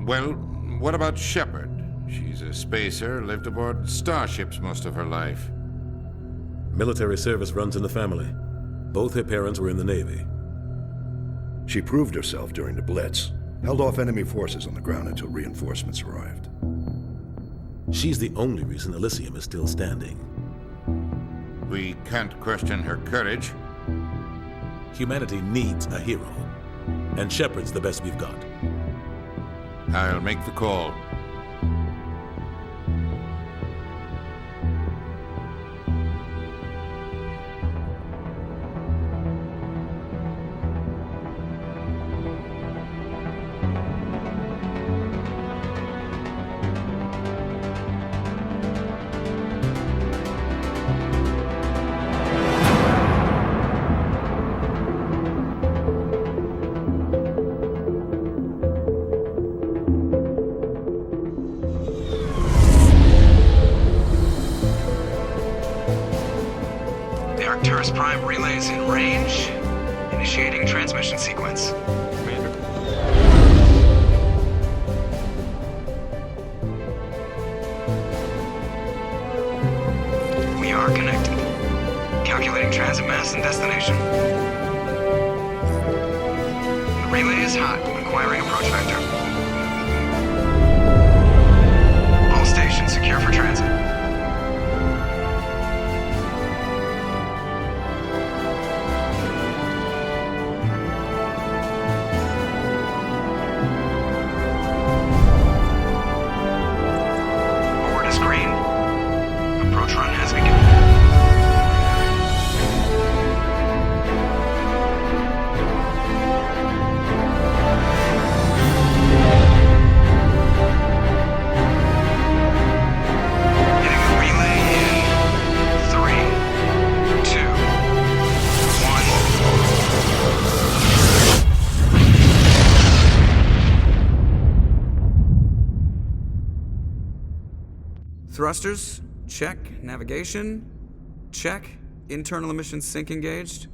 Well, what about Shepard? She's a spacer, lived aboard starships most of her life. Military service runs in the family. Both her parents were in the Navy. She proved herself during the Blitz, held off enemy forces on the ground until reinforcements arrived. She's the only reason Elysium is still standing. We can't question her courage. Humanity needs a hero, and Shepard's the best we've got. I'll make the call. Arcturus Prime relays in range. Initiating transmission sequence. Commander. We are connected. Calculating transit mass and destination. The relay is hot. Acquiring approach vector. All stations secure for transit. Thrusters, check. Navigation, check. Internal emissions sync engaged.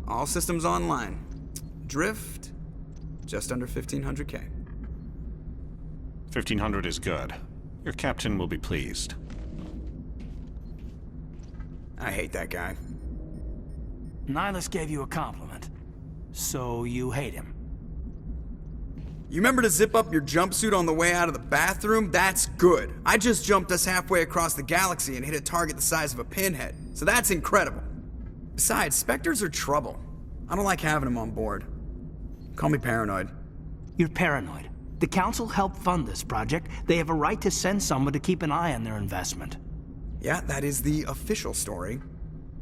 All systems online. Drift, just under 1,500 K. 1,500 is good. Your captain will be pleased. I hate that guy. Nihilus gave you a compliment. So you hate him. You remember to zip up your jumpsuit on the way out of the bathroom? That's good. I just jumped us halfway across the galaxy and hit a target the size of a pinhead. So that's incredible. Besides, Spectres are trouble. I don't like having them on board. Call me paranoid. You're paranoid. The Council helped fund this project. They have a right to send someone to keep an eye on their investment. Yeah, that is the official story.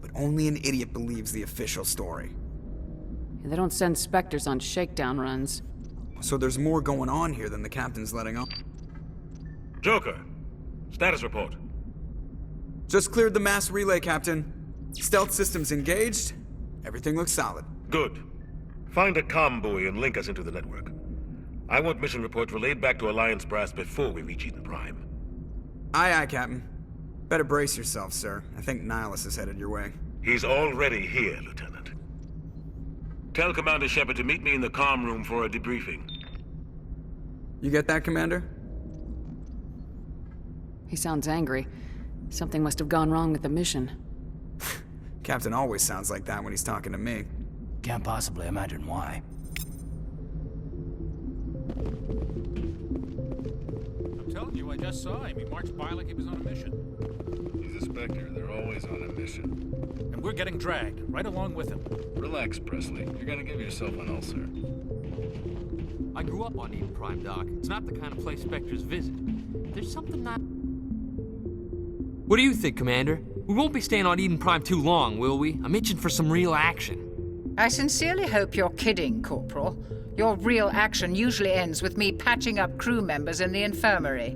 But only an idiot believes the official story. They don't send Spectres on shakedown runs. So there's more going on here than the captain's letting on. Joker, status report. Just cleared the mass relay, Captain. Stealth systems engaged. Everything looks solid. Good. Find a comm buoy and link us into the network. I want mission reports relayed back to Alliance brass before we reach Eden Prime. Aye, aye, Captain. Better brace yourself, sir. I think Nihilus is headed your way. He's already here, Lieutenant. Tell Commander Shepard to meet me in the comm room for a debriefing. You get that, Commander? He sounds angry. Something must have gone wrong with the mission. Captain always sounds like that when he's talking to me. Can't possibly imagine why. I'm telling you, I just saw him. He marched by like he was on a mission. He's a Spectre. They're always on a mission. And we're getting dragged, right along with him. Relax, Presley. You're gonna give yourself an ulcer. I grew up on Eden Prime, Doc. It's not the kind of place Spectres visit. There's something not... What do you think, Commander? We won't be staying on Eden Prime too long, will we? I'm itching for some real action. I sincerely hope you're kidding, Corporal. Your real action usually ends with me patching up crew members in the infirmary.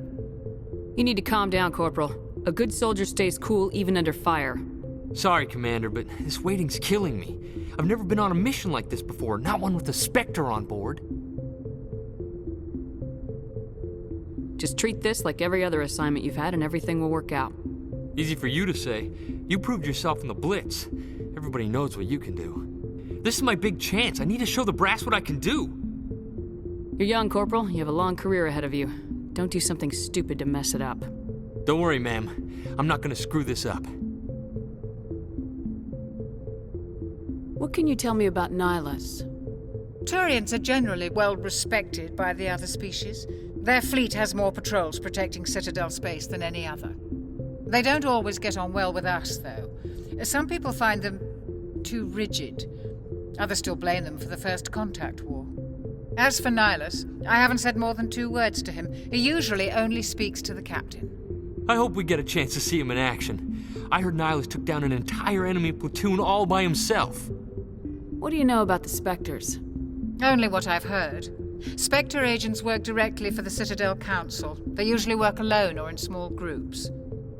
You need to calm down, Corporal. A good soldier stays cool even under fire. Sorry, Commander, but this waiting's killing me. I've never been on a mission like this before, not one with a Spectre on board. Just treat this like every other assignment you've had and everything will work out. Easy for you to say. You proved yourself in the Blitz. Everybody knows what you can do. This is my big chance. I need to show the brass what I can do. You're young, Corporal. You have a long career ahead of you. Don't do something stupid to mess it up. Don't worry, ma'am. I'm not gonna screw this up. What can you tell me about Nihilus? Turians are generally well respected by the other species. Their fleet has more patrols protecting Citadel space than any other. They don't always get on well with us, though. Some people find them too rigid. Others still blame them for the First Contact War. As for Nihilus, I haven't said more than 2 words to him. He usually only speaks to the captain. I hope we get a chance to see him in action. I heard Nihilus took down an entire enemy platoon all by himself. What do you know about the Spectres? Only what I've heard. Spectre agents work directly for the Citadel Council. They usually work alone or in small groups.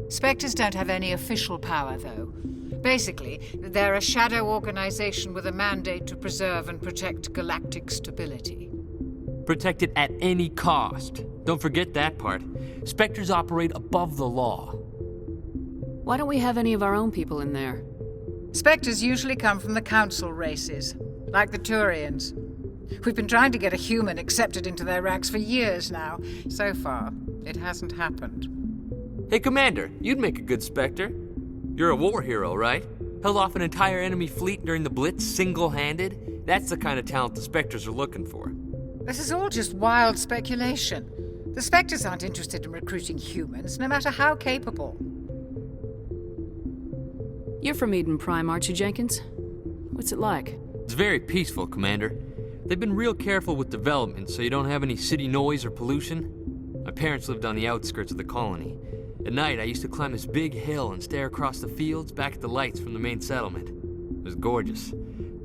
Spectres don't have any official power, though. Basically, they're a shadow organization with a mandate to preserve and protect galactic stability. Protect it at any cost. Don't forget that part. Spectres operate above the law. Why don't we have any of our own people in there? Spectres usually come from the Council races, like the Turians. We've been trying to get a human accepted into their ranks for years now. So far, it hasn't happened. Hey, Commander, you'd make a good Spectre. You're a war hero, right? Held off an entire enemy fleet during the Blitz single-handed? That's the kind of talent the Spectres are looking for. This is all just wild speculation. The Spectres aren't interested in recruiting humans, no matter how capable. You're from Eden Prime, aren't you, Jenkins? What's it like? It's very peaceful, Commander. They've been real careful with development, so you don't have any city noise or pollution. My parents lived on the outskirts of the colony. At night, I used to climb this big hill and stare across the fields back at the lights from the main settlement. It was gorgeous.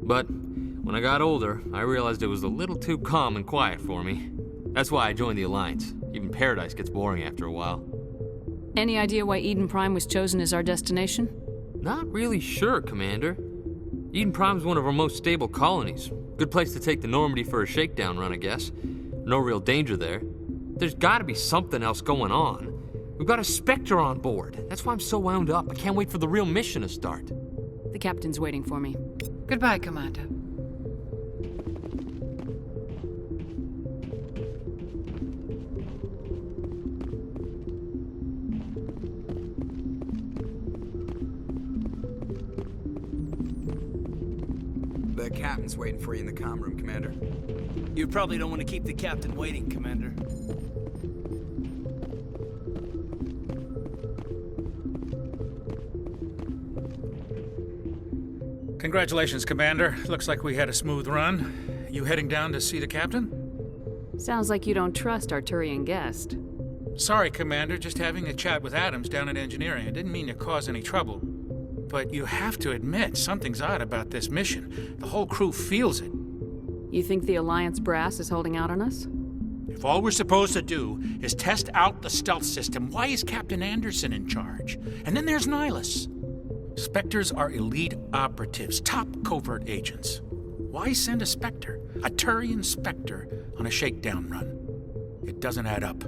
But when I got older, I realized it was a little too calm and quiet for me. That's why I joined the Alliance. Even Paradise gets boring after a while. Any idea why Eden Prime was chosen as our destination? Not really sure, Commander. Eden Prime's one of our most stable colonies. Good place to take the Normandy for a shakedown run, I guess. No real danger there. There's gotta be something else going on. We've got a Spectre on board. That's why I'm so wound up. I can't wait for the real mission to start. The captain's waiting for me. Goodbye, Commander. The captain's waiting for you in the comm room, Commander. You probably don't want to keep the captain waiting, Commander. Congratulations, Commander. Looks like we had a smooth run. You heading down to see the captain? Sounds like you don't trust our Turian guest. Sorry, Commander. Just having a chat with Adams down at engineering. I didn't mean to cause any trouble. But you have to admit, something's odd about this mission. The whole crew feels it. You think the Alliance brass is holding out on us? If all we're supposed to do is test out the stealth system, why is Captain Anderson in charge? And then there's Nihilus. Spectres are elite operatives, top covert agents. Why send a Spectre, a Turian Spectre, on a shakedown run? It doesn't add up.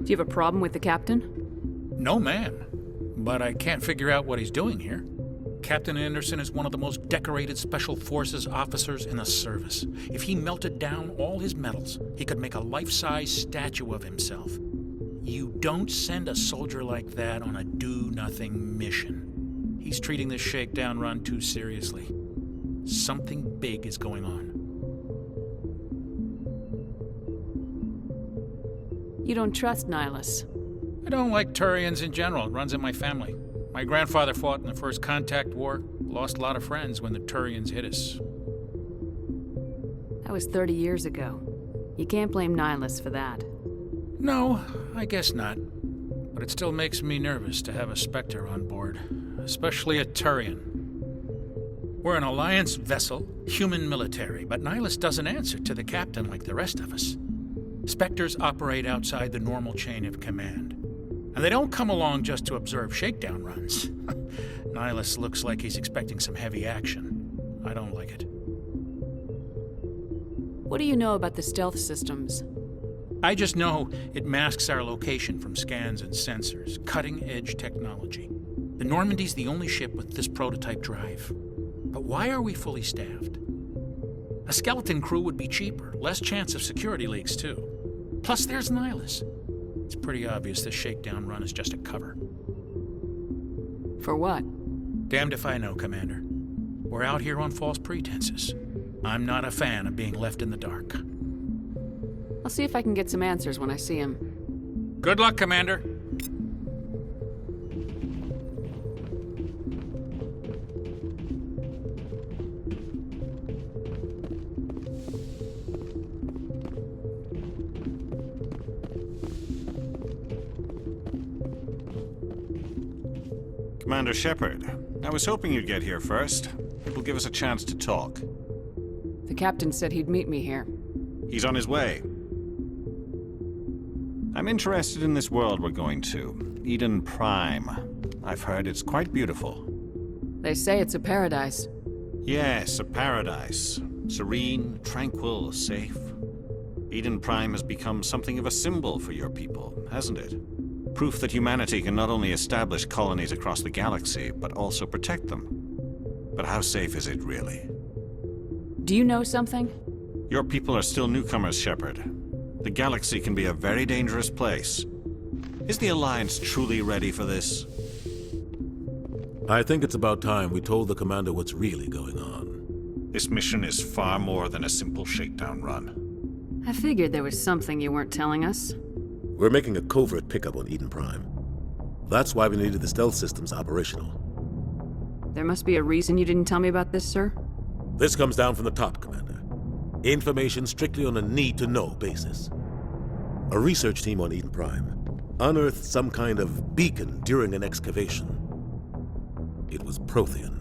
Do you have a problem with the captain? No, man. But I can't figure out what he's doing here. Captain Anderson is one of the most decorated Special Forces officers in the service. If he melted down all his medals, he could make a life-size statue of himself. You don't send a soldier like that on a do-nothing mission. He's treating this shakedown run too seriously. Something big is going on. You don't trust Nihilus? I don't like Turians in general. It runs in my family. My grandfather fought in the First Contact War. Lost a lot of friends when the Turians hit us. That was 30 years ago. You can't blame Nihilus for that. No, I guess not. But it still makes me nervous to have a Spectre on board. Especially a Turian. We're an Alliance vessel, human military, but Nihilus doesn't answer to the captain like the rest of us. Spectres operate outside the normal chain of command. And they don't come along just to observe shakedown runs. Nihilus looks like he's expecting some heavy action. I don't like it. What do you know about the stealth systems? I just know it masks our location from scans and sensors. Cutting-edge technology. The Normandy's the only ship with this prototype drive. But why are we fully staffed? A skeleton crew would be cheaper, less chance of security leaks, too. Plus, there's Nihilus. It's pretty obvious this shakedown run is just a cover. For what? Damned if I know, Commander. We're out here on false pretenses. I'm not a fan of being left in the dark. I'll see if I can get some answers when I see him. Good luck, Commander. Commander Shepard, I was hoping you'd get here first. It will give us a chance to talk. The captain said he'd meet me here. He's on his way. I'm interested in this world we're going to, Eden Prime. I've heard it's quite beautiful. They say it's a paradise. Yes, a paradise. Serene, tranquil, safe. Eden Prime has become something of a symbol for your people, hasn't it? Proof that humanity can not only establish colonies across the galaxy, but also protect them. But how safe is it, really? Do you know something? Your people are still newcomers, Shepard. The galaxy can be a very dangerous place. Is the Alliance truly ready for this? I think it's about time we told the Commander what's really going on. This mission is far more than a simple shakedown run. I figured there was something you weren't telling us. We're making a covert pickup on Eden Prime. That's why we needed the stealth systems operational. There must be a reason you didn't tell me about this, sir? This comes down from the top, Commander. Information strictly on a need-to-know basis. A research team on Eden Prime unearthed some kind of beacon during an excavation. It was Prothean.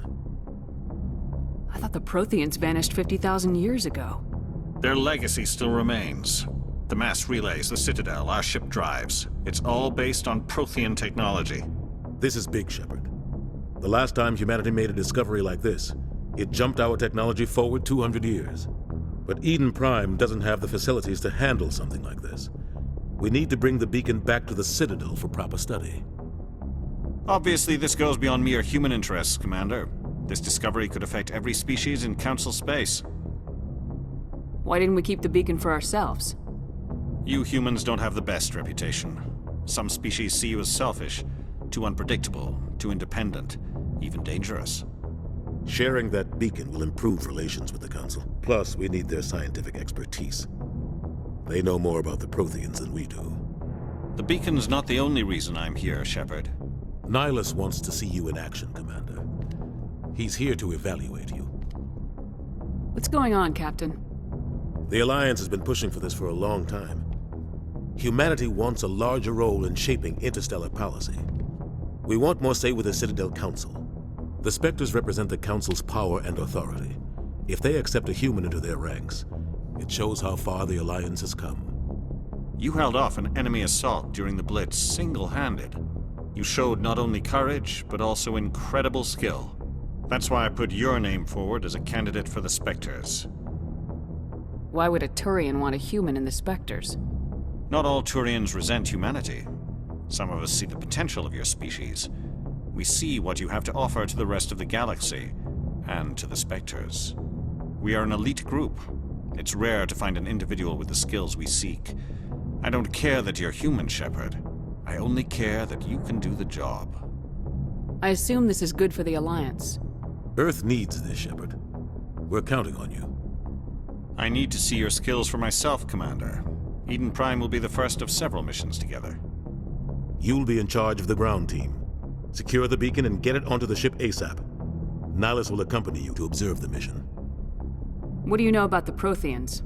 I thought the Protheans vanished 50,000 years ago. Their legacy still remains. The mass relays, the Citadel, our ship drives. It's all based on Prothean technology. This is big, Shepard. The last time humanity made a discovery like this, it jumped our technology forward 200 years. But Eden Prime doesn't have the facilities to handle something like this. We need to bring the beacon back to the Citadel for proper study. Obviously, this goes beyond mere human interests, Commander. This discovery could affect every species in Council space. Why didn't we keep the beacon for ourselves? You humans don't have the best reputation. Some species see you as selfish, too unpredictable, too independent, even dangerous. Sharing that beacon will improve relations with the Council. Plus, we need their scientific expertise. They know more about the Protheans than we do. The beacon's not the only reason I'm here, Shepard. Nihilus wants to see you in action, Commander. He's here to evaluate you. What's going on, Captain? The Alliance has been pushing for this for a long time. Humanity wants a larger role in shaping interstellar policy. We want more say with the Citadel Council. The Spectres represent the Council's power and authority. If they accept a human into their ranks, it shows how far the Alliance has come. You held off an enemy assault during the Blitz single-handed. You showed not only courage, but also incredible skill. That's why I put your name forward as a candidate for the Spectres. Why would a Turian want a human in the Spectres? Not all Turians resent humanity. Some of us see the potential of your species. We see what you have to offer to the rest of the galaxy, and to the Spectres. We are an elite group. It's rare to find an individual with the skills we seek. I don't care that you're human, Shepard. I only care that you can do the job. I assume this is good for the Alliance. Earth needs this, Shepard. We're counting on you. I need to see your skills for myself, Commander. Eden Prime will be the first of several missions together. You'll be in charge of the ground team. Secure the beacon and get it onto the ship ASAP. Nihilus will accompany you to observe the mission. What do you know about the Protheans?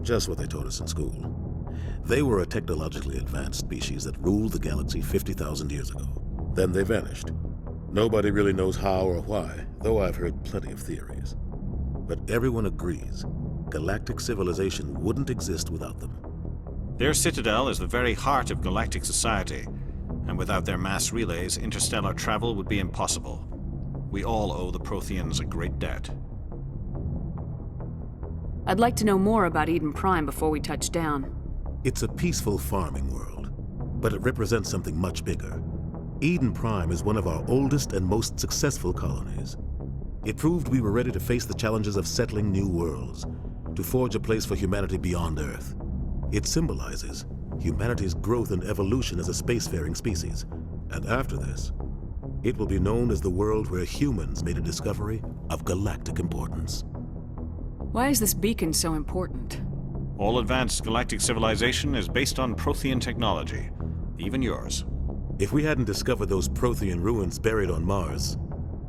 Just what they taught us in school. They were a technologically advanced species that ruled the galaxy 50,000 years ago. Then they vanished. Nobody really knows how or why, though I've heard plenty of theories. But everyone agrees, galactic civilization wouldn't exist without them. Their citadel is the very heart of galactic society, and without their mass relays, interstellar travel would be impossible. We all owe the Protheans a great debt. I'd like to know more about Eden Prime before we touch down. It's a peaceful farming world, but it represents something much bigger. Eden Prime is one of our oldest and most successful colonies. It proved we were ready to face the challenges of settling new worlds, to forge a place for humanity beyond Earth. It symbolizes humanity's growth and evolution as a spacefaring species. And after this, it will be known as the world where humans made a discovery of galactic importance. Why is this beacon so important? All advanced galactic civilization is based on Prothean technology, even yours. If we hadn't discovered those Prothean ruins buried on Mars,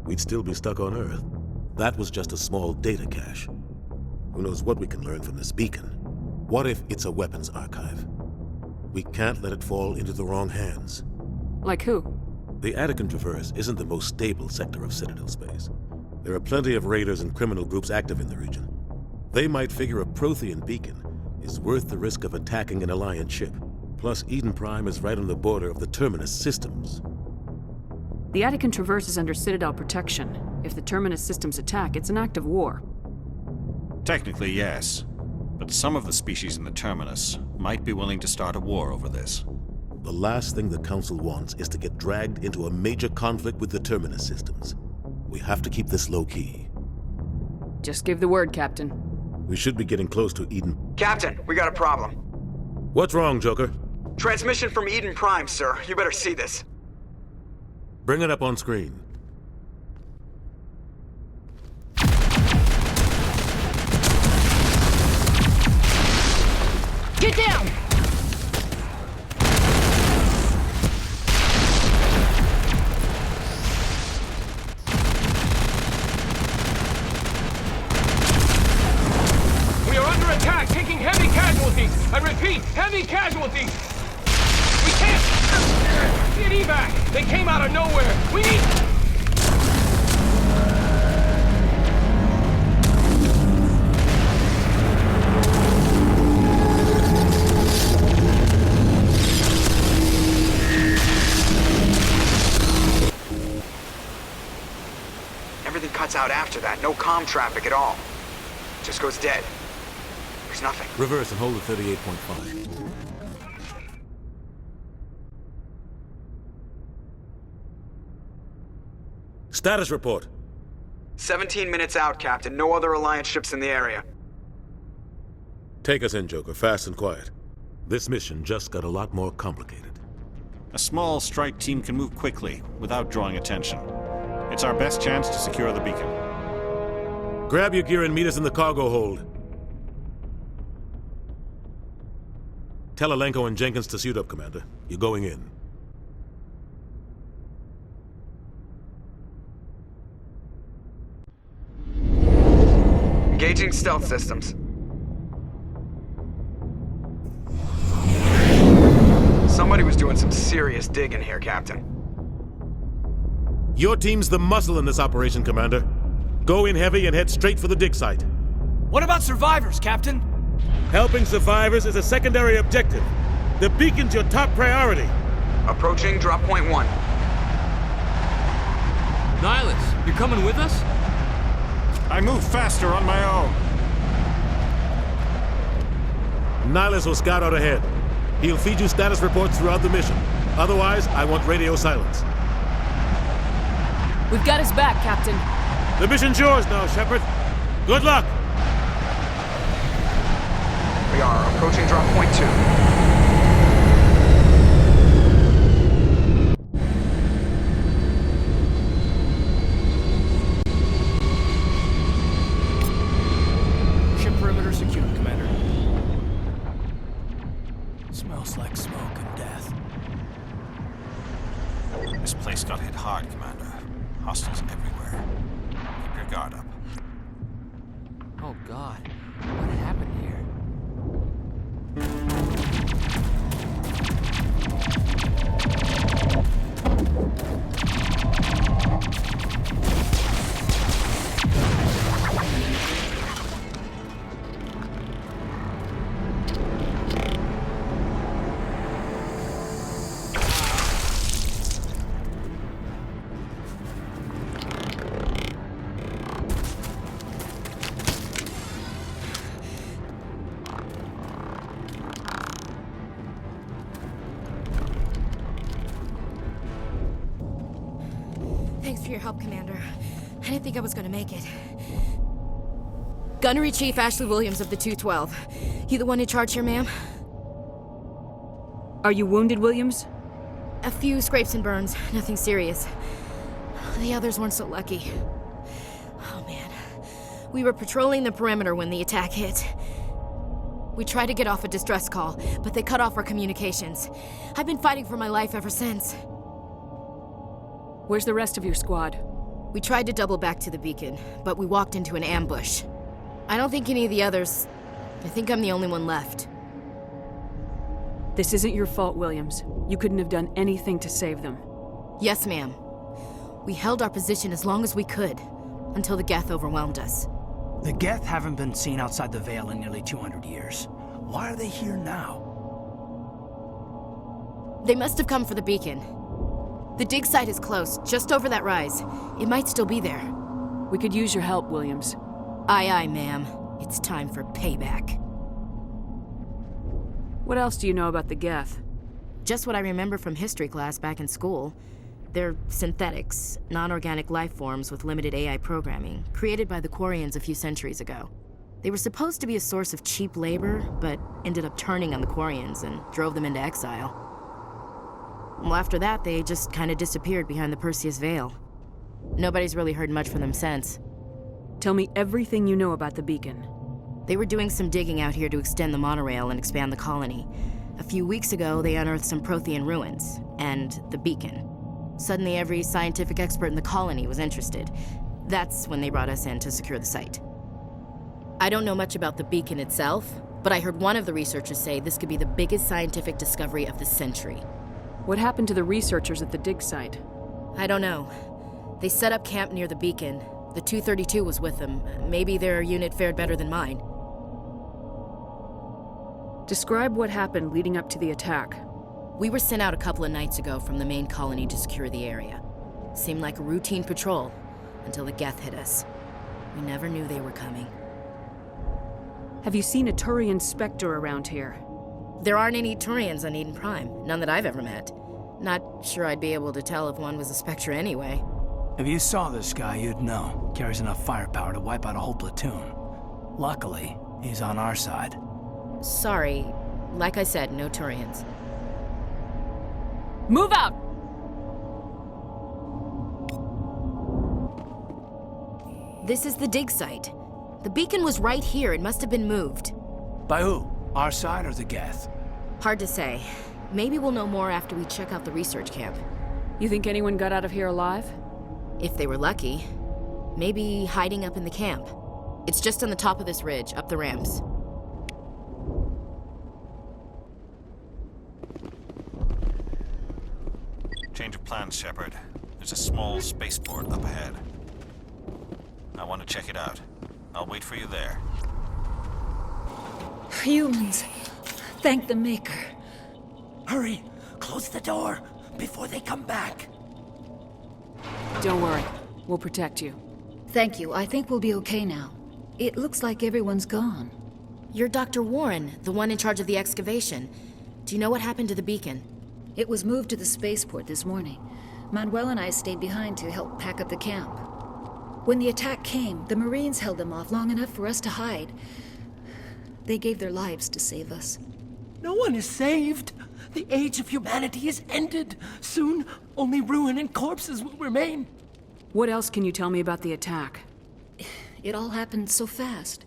we'd still be stuck on Earth. That was just a small data cache. Who knows what we can learn from this beacon? What if it's a weapons archive? We can't let it fall into the wrong hands. Like who? The Attican Traverse isn't the most stable sector of Citadel space. There are plenty of raiders and criminal groups active in the region. They might figure a Prothean beacon is worth the risk of attacking an Alliance ship. Plus, Eden Prime is right on the border of the Terminus systems. The Attican Traverse is under Citadel protection. If the Terminus systems attack, it's an act of war. Technically, yes. But some of the species in the Terminus might be willing to start a war over this. The last thing the Council wants is to get dragged into a major conflict with the Terminus systems. We have to keep this low-key. Just give the word, Captain. We should be getting close to Eden. Captain, we got a problem. What's wrong, Joker? Transmission from Eden Prime, sir. You better see this. Bring it up on screen. Get down! We are under attack, taking heavy casualties. I repeat, heavy casualties. We can't get evac. They came out of nowhere. We need... Everything cuts out after that. No comm traffic at all. Just goes dead. There's nothing. Reverse and hold at 38.5. Status report. 17 minutes out, Captain. No other Alliance ships in the area. Take us in, Joker, fast and quiet. This mission just got a lot more complicated. A small strike team can move quickly, without drawing attention. It's our best chance to secure the beacon. Grab your gear and meet us in the cargo hold. Tell Alenko and Jenkins to suit up, Commander. You're going in. Engaging stealth systems. Somebody was doing some serious digging here, Captain. Your team's the muscle in this operation, Commander. Go in heavy and head straight for the dig site. What about survivors, Captain? Helping survivors is a secondary objective. The beacon's your top priority. Approaching drop point 1. Nihilus, you're coming with us? I move faster on my own. Nihilus will scout out ahead. He'll feed you status reports throughout the mission. Otherwise, I want radio silence. We've got his back, Captain. The mission's yours now, Shepard. Good luck! We are approaching drop point 2. Ship perimeter secured, Commander. Smells like smoke and death. This place got hit hard, Commander. Hostiles everywhere. Keep your guard up. Oh God, what happened here? Thanks for your help, Commander. I didn't think I was gonna make it. Gunnery Chief Ashley Williams of the 212. You the one in charge here, ma'am? Are you wounded, Williams? A few scrapes and burns, nothing serious. The others weren't so lucky. Oh man. We were patrolling the perimeter when the attack hit. We tried to get off a distress call, but they cut off our communications. I've been fighting for my life ever since. Where's the rest of your squad? We tried to double back to the beacon, but we walked into an ambush. I don't think any of the others... I think I'm the only one left. This isn't your fault, Williams. You couldn't have done anything to save them. Yes, ma'am. We held our position as long as we could, until the Geth overwhelmed us. The Geth haven't been seen outside the Veil in nearly 200 years. Why are they here now? They must have come for the beacon. The dig site is close, just over that rise. It might still be there. We could use your help, Williams. Aye, aye, ma'am. It's time for payback. What else do you know about the Geth? Just what I remember from history class back in school. They're synthetics, non-organic life forms with limited AI programming, created by the Quarians a few centuries ago. They were supposed to be a source of cheap labor, but ended up turning on the Quarians and drove them into exile. Well, after that, they just kind of disappeared behind the Perseus Veil. Nobody's really heard much from them since. Tell me everything you know about the beacon. They were doing some digging out here to extend the monorail and expand the colony. A few weeks ago, they unearthed some Prothean ruins, and the beacon. Suddenly, every scientific expert in the colony was interested. That's when they brought us in to secure the site. I don't know much about the beacon itself, but I heard one of the researchers say this could be the biggest scientific discovery of the century. What happened to the researchers at the dig site? I don't know. They set up camp near the beacon. The 232 was with them. Maybe their unit fared better than mine. Describe what happened leading up to the attack. We were sent out a couple of nights ago from the main colony to secure the area. Seemed like a routine patrol, until the Geth hit us. We never knew they were coming. Have you seen a Turian Spectre around here? There aren't any Turians on Eden Prime, none that I've ever met. Not sure I'd be able to tell if one was a Spectre anyway. If you saw this guy, you'd know. Carries enough firepower to wipe out a whole platoon. Luckily, he's on our side. Sorry. Like I said, no Turians. Move out! This is the dig site. The beacon was right here. It must have been moved. By who? Our side or the Geth? Hard to say. Maybe we'll know more after we check out the research camp. You think anyone got out of here alive? If they were lucky. Maybe hiding up in the camp. It's just on the top of this ridge, up the ramps. Change of plans, Shepard. There's a small spaceport up ahead. I want to check it out. I'll wait for you there. Humans. Thank the Maker. Hurry! Close the door before they come back. Don't worry. We'll protect you. Thank you. I think we'll be okay now. It looks like everyone's gone. You're Dr. Warren, the one in charge of the excavation. Do you know what happened to the beacon? It was moved to the spaceport this morning. Manuel and I stayed behind to help pack up the camp. When the attack came, the Marines held them off long enough for us to hide. They gave their lives to save us. No one is saved. The age of humanity is ended. Soon, only ruin and corpses will remain. What else can you tell me about the attack? It all happened so fast.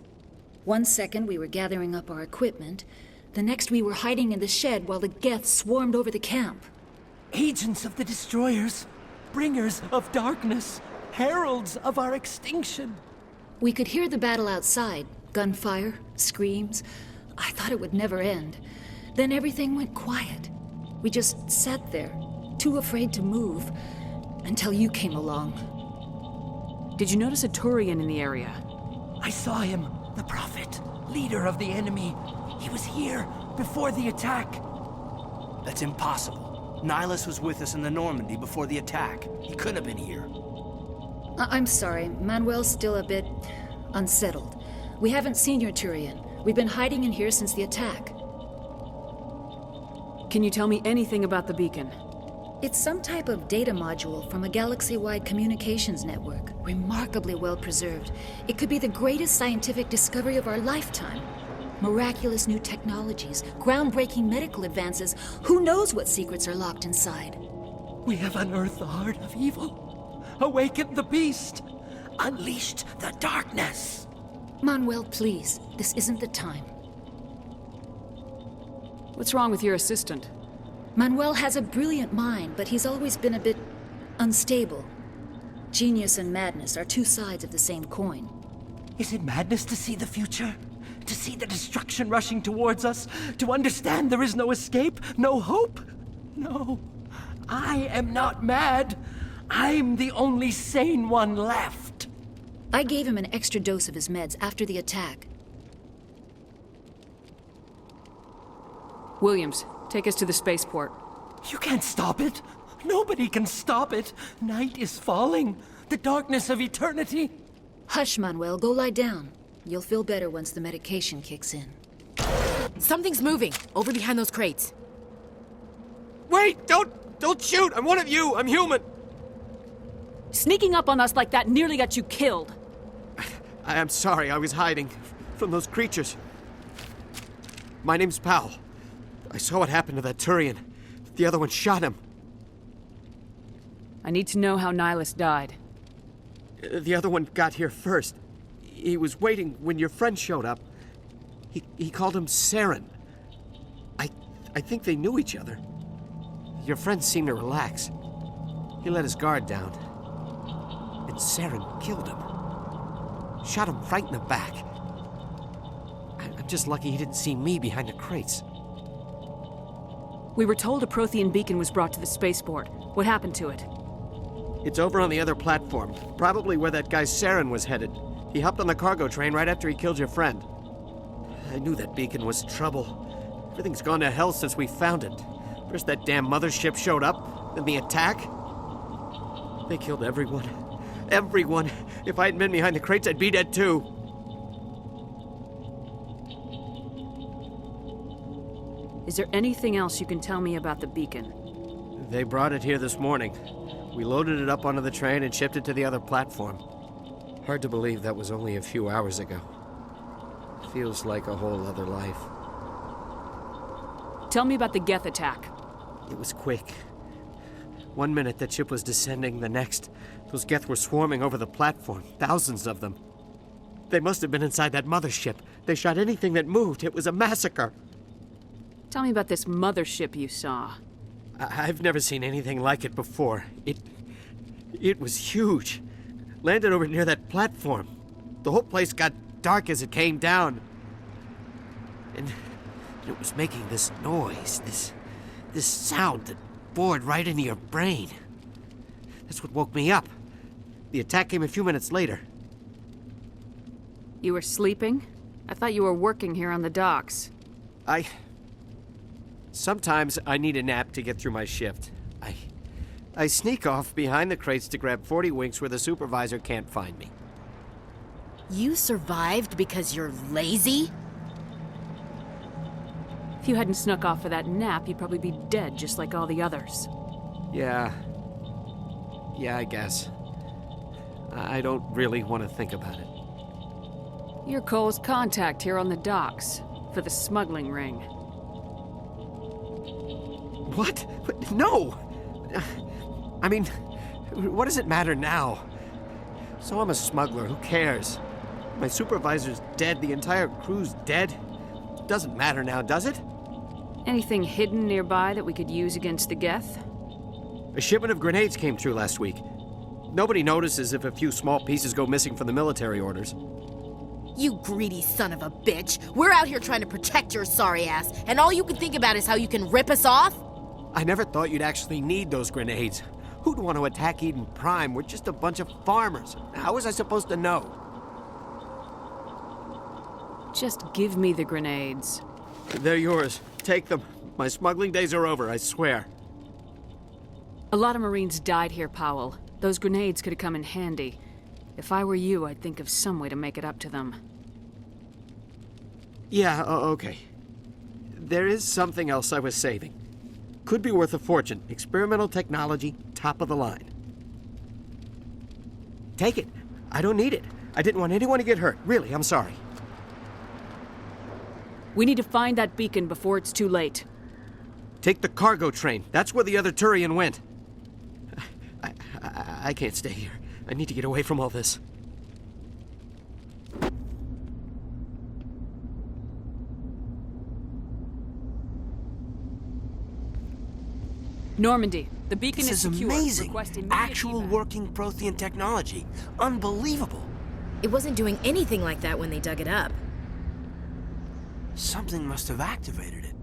1 second we were gathering up our equipment. The next we were hiding in the shed while the Geth swarmed over the camp. Agents of the Destroyers, bringers of darkness, heralds of our extinction. We could hear the battle outside. Gunfire, screams. I thought it would never end. Then everything went quiet. We just sat there, too afraid to move, until you came along. Did you notice a Turian in the area? I saw him, the Prophet, leader of the enemy. He was here before the attack. That's impossible. Nihilus was with us in the Normandy before the attack. He couldn't have been here. I'm sorry. Manuel's still a bit unsettled. We haven't seen your Turian. We've been hiding in here since the attack. Can you tell me anything about the beacon? It's some type of data module from a galaxy-wide communications network. Remarkably well preserved. It could be the greatest scientific discovery of our lifetime. Miraculous new technologies, groundbreaking medical advances. Who knows what secrets are locked inside? We have unearthed the heart of evil, awakened the beast, unleashed the darkness. Manuel, please. This isn't the time. What's wrong with your assistant? Manuel has a brilliant mind, but he's always been a bit unstable. Genius and madness are two sides of the same coin. Is it madness to see the future? To see the destruction rushing towards us? To understand there is no escape? No hope? No. I am not mad. I'm the only sane one left. I gave him an extra dose of his meds after the attack. Williams, take us to the spaceport. You can't stop it. Nobody can stop it. Night is falling. The darkness of eternity. Hush, Manuel. Go lie down. You'll feel better once the medication kicks in. Something's moving, over behind those crates. Wait! Don't shoot! I'm one of you! I'm human! Sneaking up on us like that nearly got you killed. I am sorry, I was hiding from those creatures. My name's Powell. I saw what happened to that Turian. The other one shot him. I need to know how Nihilus died. The other one got here first. He was waiting when your friend showed up. He called him Saren. I think they knew each other. Your friend seemed to relax. He let his guard down. And Saren killed him. Shot him right in the back. I'm just lucky he didn't see me behind the crates. We were told a Prothean beacon was brought to the spaceport. What happened to it? It's over on the other platform. Probably where that guy Saren was headed. He hopped on the cargo train right after he killed your friend. I knew that beacon was trouble. Everything's gone to hell since we found it. First that damn mothership showed up, then the attack. They killed everyone. Everyone. If I hadn't been behind the crates, I'd be dead too. Is there anything else you can tell me about the beacon? They brought it here this morning. We loaded it up onto the train and shipped it to the other platform. Hard to believe that was only a few hours ago. Feels like a whole other life. Tell me about the Geth attack. It was quick. 1 minute that ship was descending, the next, those Geth were swarming over the platform. Thousands of them. They must have been inside that mothership. They shot anything that moved. It was a massacre. Tell me about this mothership you saw. I've never seen anything like it before. It was huge. Landed over near that platform. The whole place got dark as it came down. And it was making this noise, this sound that bored right into your brain. That's what woke me up. The attack came a few minutes later. You were sleeping? I thought you were working here on the docks. Sometimes I need a nap to get through my shift. I sneak off behind the crates to grab 40 winks where the supervisor can't find me. You survived because you're lazy? If you hadn't snuck off for that nap, you'd probably be dead just like all the others. Yeah, I guess. I don't really want to think about it. You're Cole's contact here on the docks for the smuggling ring. What? No! I mean, what does it matter now? So I'm a smuggler, who cares? My supervisor's dead, the entire crew's dead. Doesn't matter now, does it? Anything hidden nearby that we could use against the Geth? A shipment of grenades came through last week. Nobody notices if a few small pieces go missing from the military orders. You greedy son of a bitch. We're out here trying to protect your sorry ass, and all you can think about is how you can rip us off? I never thought you'd actually need those grenades. Who'd want to attack Eden Prime? We're just a bunch of farmers. How was I supposed to know? Just give me the grenades. They're yours. Take them. My smuggling days are over, I swear. A lot of Marines died here, Powell. Those grenades could have come in handy. If I were you, I'd think of some way to make it up to them. Yeah, okay. There is something else I was saving. Could be worth a fortune. Experimental technology, top of the line. Take it. I don't need it. I didn't want anyone to get hurt. Really, I'm sorry. We need to find that beacon before it's too late. Take the cargo train. That's where the other Turian went. I can't stay here. I need to get away from all this. Normandy, the beacon This is is secure. amazing. Request immediate Actual evac. working Prothean technology. Unbelievable. It wasn't doing anything like that when they dug it up. Something must have activated it.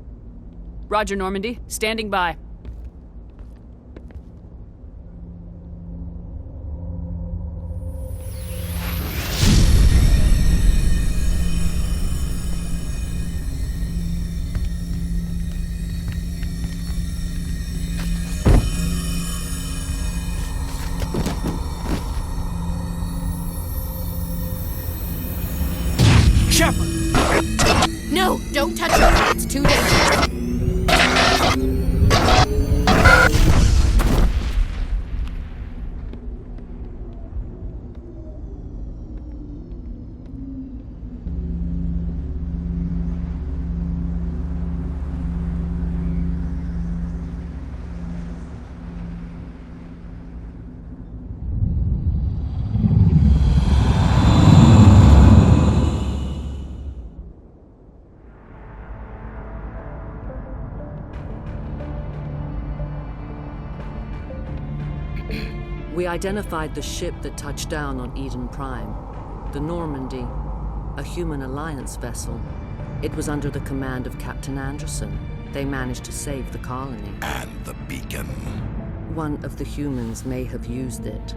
Roger, Normandy. Standing by. Shepard! No, don't touch it. It's too dangerous. We identified the ship that touched down on Eden Prime, the Normandy, a human alliance vessel. It was under the command of Captain Anderson. They managed to save the colony. And the beacon. One of the humans may have used it.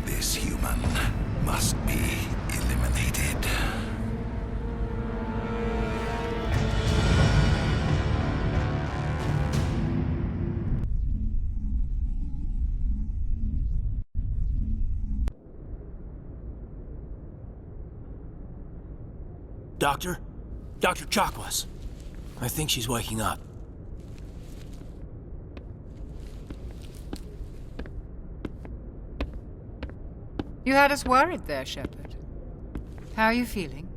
This human must be eliminated. Doctor? Dr. Chakwas. I think she's waking up. You had us worried there, Shepard. How are you feeling?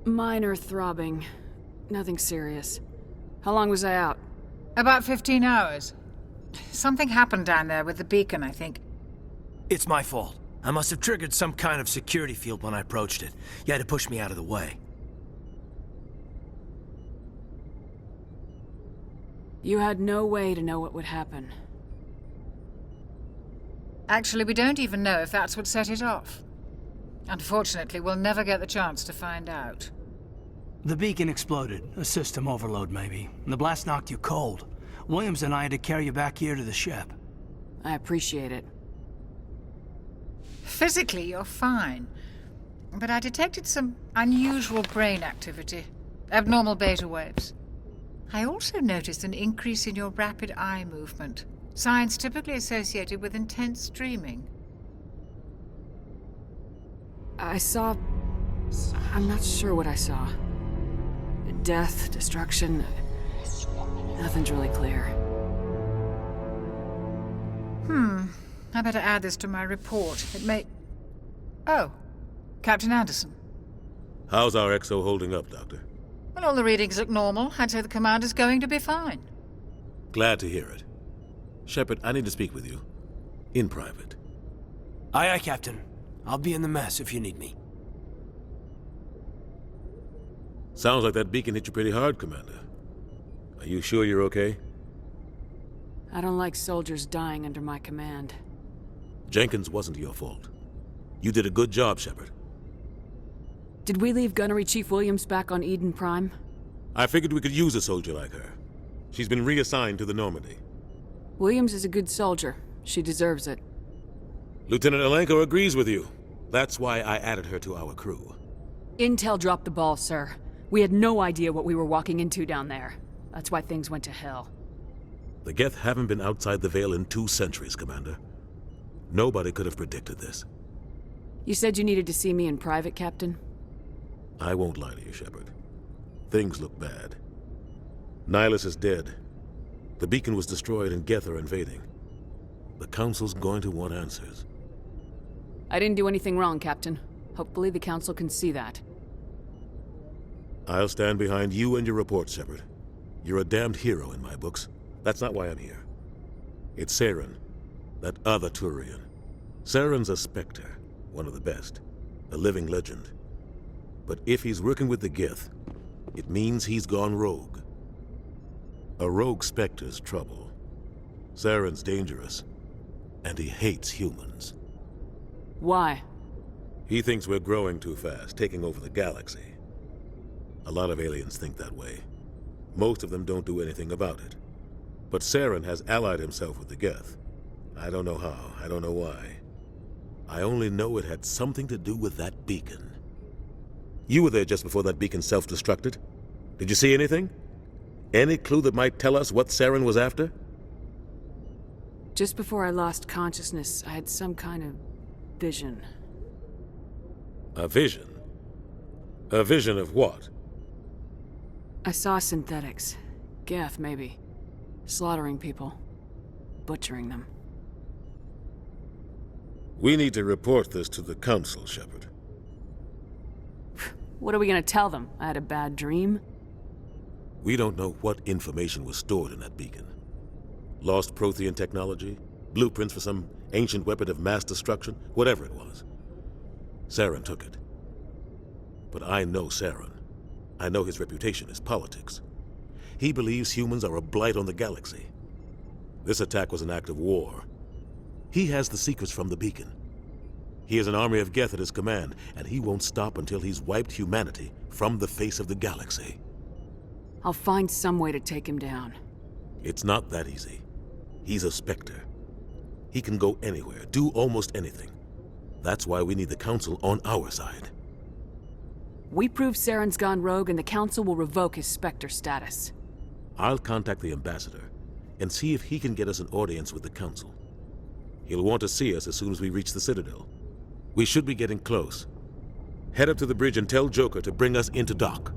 Minor throbbing. Nothing serious. How long was I out? About 15 hours. Something happened down there with the beacon, I think. It's my fault. I must have triggered some kind of security field when I approached it. You had to push me out of the way. You had no way to know what would happen. Actually, we don't even know if that's what set it off. Unfortunately, we'll never get the chance to find out. The beacon exploded. A system overload, maybe. The blast knocked you cold. Williams and I had to carry you back here to the ship. I appreciate it. Physically, you're fine. But I detected some unusual brain activity. Abnormal beta waves. I also noticed an increase in your rapid eye movement. Signs typically associated with intense dreaming. I saw... I'm not sure what I saw. Death, destruction... Nothing's really clear. I better add this to my report. It may... Oh, Captain Anderson. How's our XO holding up, Doctor? Well, all the readings look normal. I'd say the commander's going to be fine. Glad to hear it. Shepard, I need to speak with you. In private. Aye, aye, Captain. I'll be in the mess if you need me. Sounds like that beacon hit you pretty hard, Commander. Are you sure you're okay? I don't like soldiers dying under my command. Jenkins wasn't your fault. You did a good job, Shepard. Did we leave Gunnery Chief Williams back on Eden Prime? I figured we could use a soldier like her. She's been reassigned to the Normandy. Williams is a good soldier. She deserves it. Lieutenant Alenko agrees with you. That's why I added her to our crew. Intel dropped the ball, sir. We had no idea what we were walking into down there. That's why things went to hell. The Geth haven't been outside the Veil in 2 centuries, Commander. Nobody could have predicted this. You said you needed to see me in private, Captain? I won't lie to you, Shepard. Things look bad. Nihilus is dead. The beacon was destroyed and Geth are invading. The Council's going to want answers. I didn't do anything wrong, Captain. Hopefully the Council can see that. I'll stand behind you and your report, Shepard. You're a damned hero in my books. That's not why I'm here. It's Saren, that other Turian. Saren's a Spectre, one of the best, a living legend. But if he's working with the Geth, it means he's gone rogue. A rogue Spectre's trouble. Saren's dangerous, and he hates humans. Why? He thinks we're growing too fast, taking over the galaxy. A lot of aliens think that way. Most of them don't do anything about it. But Saren has allied himself with the Geth. I don't know how, I don't know why. I only know it had something to do with that beacon. You were there just before that beacon self-destructed. Did you see anything? Any clue that might tell us what Saren was after? Just before I lost consciousness, I had some kind of vision. A vision? A vision of what? I saw synthetics. Geth, maybe. Slaughtering people. Butchering them. We need to report this to the Council, Shepard. What are we gonna tell them? I had a bad dream? We don't know what information was stored in that beacon. Lost Prothean technology? Blueprints for some ancient weapon of mass destruction? Whatever it was. Saren took it. But I know Saren. I know his reputation is politics. He believes humans are a blight on the galaxy. This attack was an act of war. He has the secrets from the beacon. He has an army of Geth at his command, and he won't stop until he's wiped humanity from the face of the galaxy. I'll find some way to take him down. It's not that easy. He's a Spectre. He can go anywhere, do almost anything. That's why we need the Council on our side. We prove Saren's gone rogue and the Council will revoke his Spectre status. I'll contact the Ambassador and see if he can get us an audience with the Council. He'll want to see us as soon as we reach the Citadel. We should be getting close. Head up to the bridge and tell Joker to bring us into dock.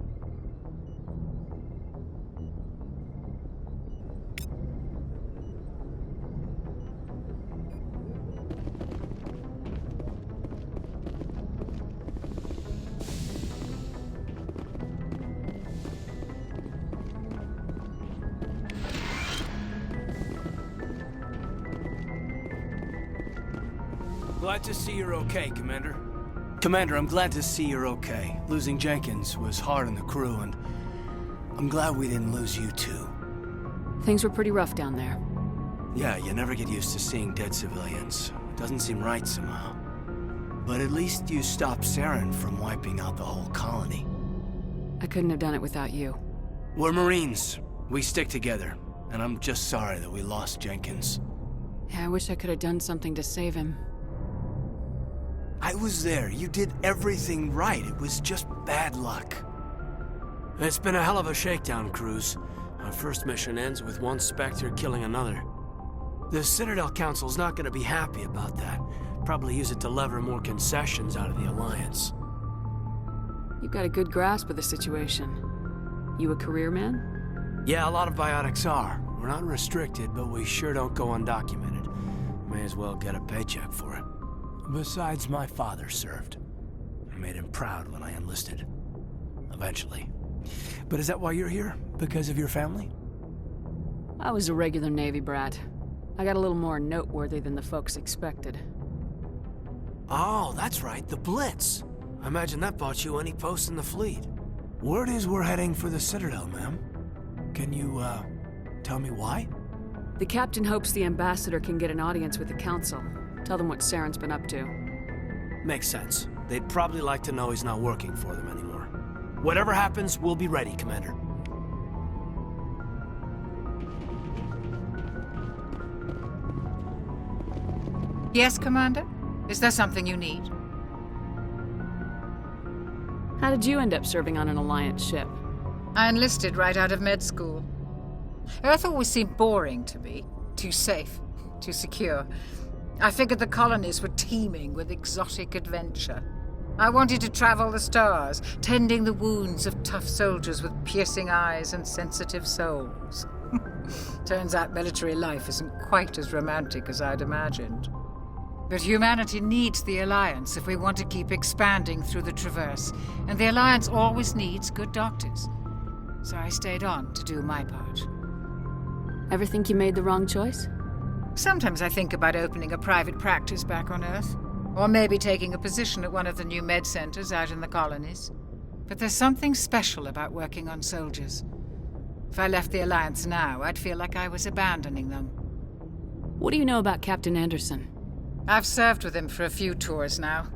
Glad to see you're okay, Commander. Commander, I'm glad to see you're okay. Losing Jenkins was hard on the crew, and I'm glad we didn't lose you too. Things were pretty rough down there. Yeah, you never get used to seeing dead civilians. Doesn't seem right somehow. But at least you stopped Saren from wiping out the whole colony. I couldn't have done it without you. We're Marines. We stick together. And I'm just sorry that we lost Jenkins. Yeah, I wish I could have done something to save him. I was there. You did everything right. It was just bad luck. It's been a hell of a shakedown, Cruz. Our first mission ends with one Spectre killing another. The Citadel Council's not gonna be happy about that. Probably use it to lever more concessions out of the Alliance. You've got a good grasp of the situation. You a career man? Yeah, a lot of biotics are. We're not restricted, but we sure don't go undocumented. May as well get a paycheck for it. Besides, my father served. I made him proud when I enlisted. Eventually. But is that why you're here? Because of your family? I was a regular Navy brat. I got a little more noteworthy than the folks expected. Oh, that's right, the Blitz. I imagine that bought you any post in the fleet. Word is we're heading for the Citadel, ma'am. Can you, tell me why? The captain hopes the Ambassador can get an audience with the Council. Tell them what Saren's been up to. Makes sense. They'd probably like to know he's not working for them anymore. Whatever happens, we'll be ready, Commander. Yes, Commander? Is there something you need? How did you end up serving on an Alliance ship? I enlisted right out of med school. Earth always seemed boring to me. Too safe, too secure. I figured the colonies were teeming with exotic adventure. I wanted to travel the stars, tending the wounds of tough soldiers with piercing eyes and sensitive souls. Turns out military life isn't quite as romantic as I'd imagined. But humanity needs the Alliance if we want to keep expanding through the Traverse, and the Alliance always needs good doctors. So I stayed on to do my part. Ever think you made the wrong choice? Sometimes I think about opening a private practice back on Earth, or maybe taking a position at one of the new med centers out in the colonies. But there's something special about working on soldiers. If I left the Alliance now, I'd feel like I was abandoning them. What do you know about Captain Anderson? I've served with him for a few tours now.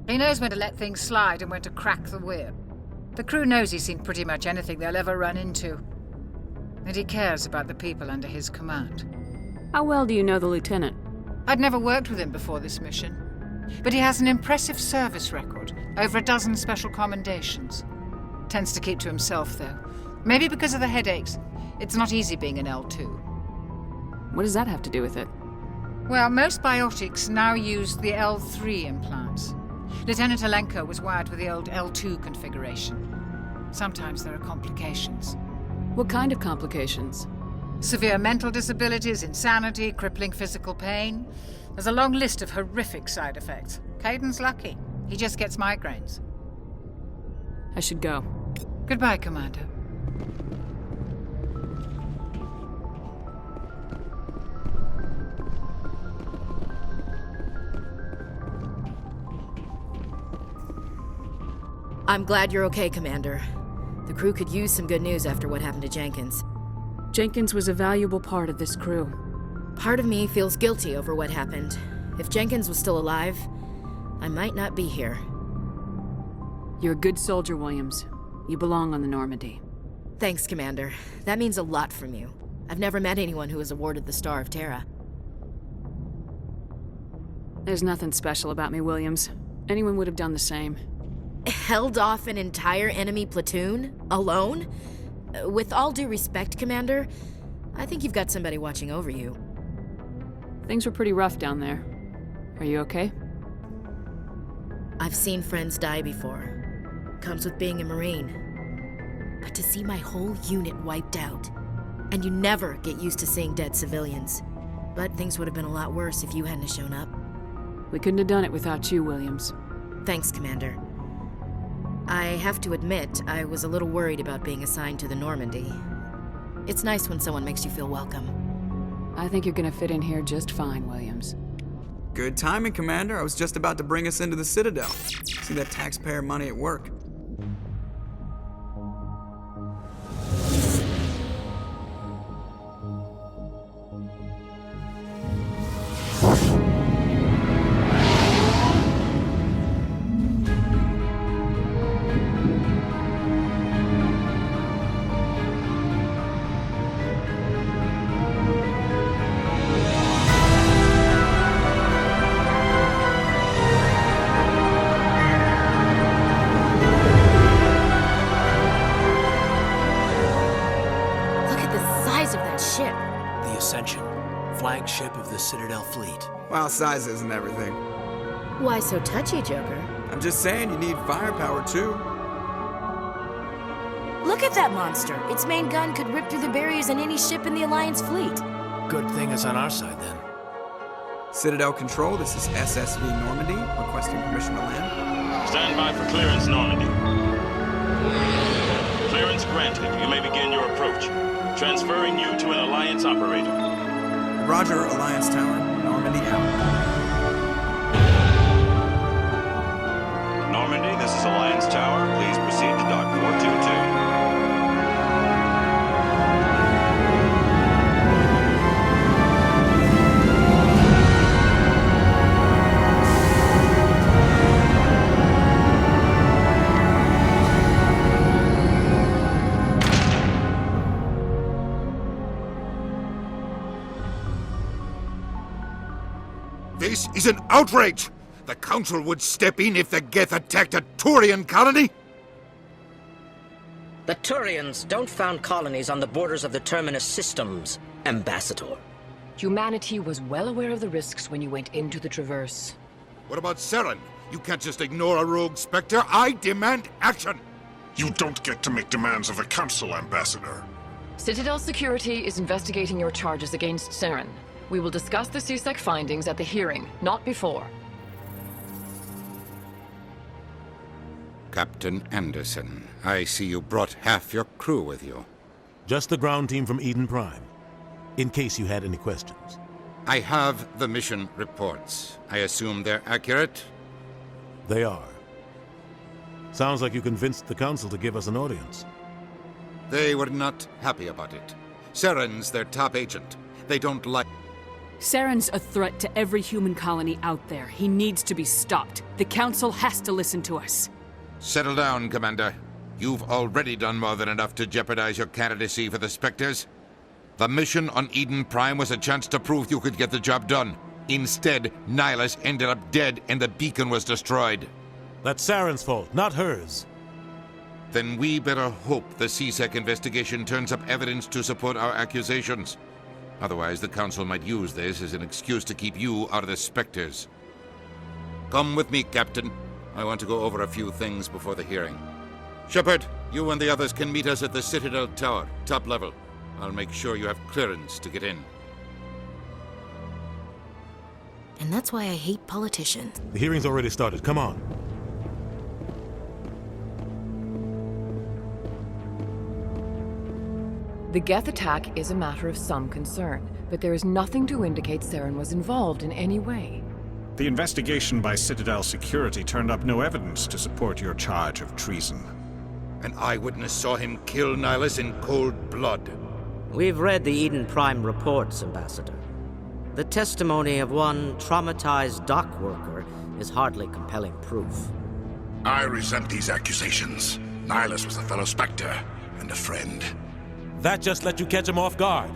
He knows when to let things slide and when to crack the whip. The crew knows he's seen pretty much anything they'll ever run into. And he cares about the people under his command. How well do you know the lieutenant? I'd never worked with him before this mission. But he has an impressive service record, over a dozen special commendations. Tends to keep to himself, though. Maybe because of the headaches. It's not easy being an L2. What does that have to do with it? Well, most biotics now use the L3 implants. Lieutenant Alenko was wired with the old L2 configuration. Sometimes there are complications. What kind of complications? Severe mental disabilities, insanity, crippling physical pain. There's a long list of horrific side effects. Kaiden's lucky. He just gets migraines. I should go. Goodbye, Commander. I'm glad you're okay, Commander. The crew could use some good news after what happened to Jenkins. Jenkins was a valuable part of this crew. Part of me feels guilty over what happened. If Jenkins was still alive, I might not be here. You're a good soldier, Williams. You belong on the Normandy. Thanks, Commander. That means a lot from you. I've never met anyone who was awarded the Star of Terra. There's nothing special about me, Williams. Anyone would have done the same. Held off an entire enemy platoon? Alone? With all due respect, Commander, I think you've got somebody watching over you. Things were pretty rough down there. Are you okay? I've seen friends die before. Comes with being a Marine. But to see my whole unit wiped out, and you never get used to seeing dead civilians. But things would have been a lot worse if you hadn't shown up. We couldn't have done it without you, Williams. Thanks, Commander. I have to admit, I was a little worried about being assigned to the Normandy. It's nice when someone makes you feel welcome. I think you're gonna fit in here just fine, Williams. Good timing, Commander. I was just about to bring us into the Citadel. See that taxpayer money at work. Flagship of the Citadel fleet. Well, size isn't everything. Why so touchy, Joker? I'm just saying you need firepower, too. Look at that monster. Its main gun could rip through the barriers in any ship in the Alliance fleet. Good thing it's on our side, then. Citadel Control, this is SSV Normandy, requesting permission to land. Stand by for clearance, Normandy. Clearance granted. You may begin your approach. Transferring you to an Alliance operator. Roger, Alliance Tower, Normandy out. Normandy, this is Alliance Tower. Please proceed to Dock 422. This is an outrage! The Council would step in if the Geth attacked a Turian colony! The Turians don't found colonies on the borders of the Terminus systems, Ambassador. Humanity was well aware of the risks when you went into the Traverse. What about Saren? You can't just ignore a rogue Spectre. I demand action! You don't get to make demands of the Council, Ambassador. Citadel Security is investigating your charges against Saren. We will discuss the CSEC findings at the hearing, not before. Captain Anderson, I see you brought half your crew with you. Just the ground team from Eden Prime, in case you had any questions. I have the mission reports. I assume they're accurate? They are. Sounds like you convinced the Council to give us an audience. They were not happy about it. Saren's their top agent. They don't like... Saren's a threat to every human colony out there. He needs to be stopped. The Council has to listen to us. Settle down, Commander. You've already done more than enough to jeopardize your candidacy for the Spectres. The mission on Eden Prime was a chance to prove you could get the job done. Instead, Nihilus ended up dead and the beacon was destroyed. That's Saren's fault, not hers. Then we better hope the CSEC investigation turns up evidence to support our accusations. Otherwise, the Council might use this as an excuse to keep you out of the Spectres. Come with me, Captain. I want to go over a few things before the hearing. Shepard, you and the others can meet us at the Citadel Tower, top level. I'll make sure you have clearance to get in. And that's why I hate politicians. The hearing's already started. Come on. The Geth attack is a matter of some concern, but there is nothing to indicate Saren was involved in any way. The investigation by Citadel Security turned up no evidence to support your charge of treason. An eyewitness saw him kill Nihilus in cold blood. We've read the Eden Prime reports, Ambassador. The testimony of one traumatized dock worker is hardly compelling proof. I resent these accusations. Nihilus was a fellow Spectre and a friend. That just let you catch him off guard.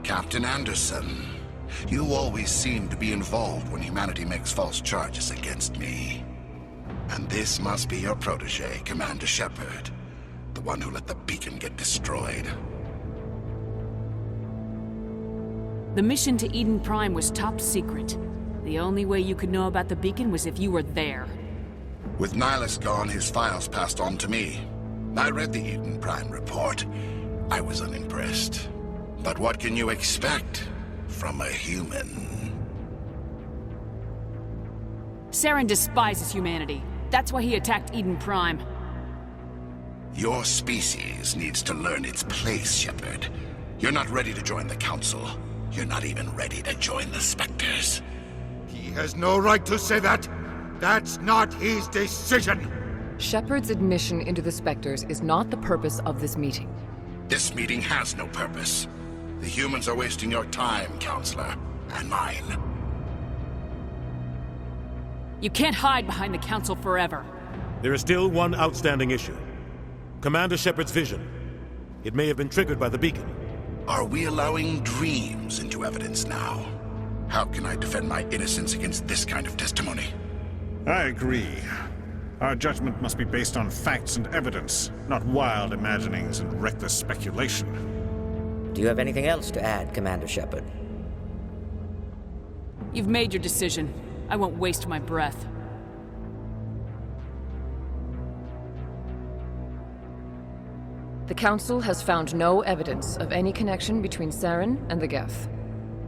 Captain Anderson, you always seem to be involved when humanity makes false charges against me. And this must be your protege, Commander Shepard, the one who let the beacon get destroyed. The mission to Eden Prime was top secret. The only way you could know about the beacon was if you were there. With Nihilus gone, his files passed on to me. I read the Eden Prime report. I was unimpressed. But what can you expect from a human? Saren despises humanity. That's why he attacked Eden Prime. Your species needs to learn its place, Shepard. You're not ready to join the Council. You're not even ready to join the Spectres. He has no right to say that. That's not his decision. Shepard's admission into the Spectres is not the purpose of this meeting. This meeting has no purpose. The humans are wasting your time, Counselor, and mine. You can't hide behind the Council forever. There is still one outstanding issue. Commander Shepard's vision. It may have been triggered by the beacon. Are we allowing dreams into evidence now? How can I defend my innocence against this kind of testimony? I agree. Our judgment must be based on facts and evidence, not wild imaginings and reckless speculation. Do you have anything else to add, Commander Shepard? You've made your decision. I won't waste my breath. The Council has found no evidence of any connection between Saren and the Geth.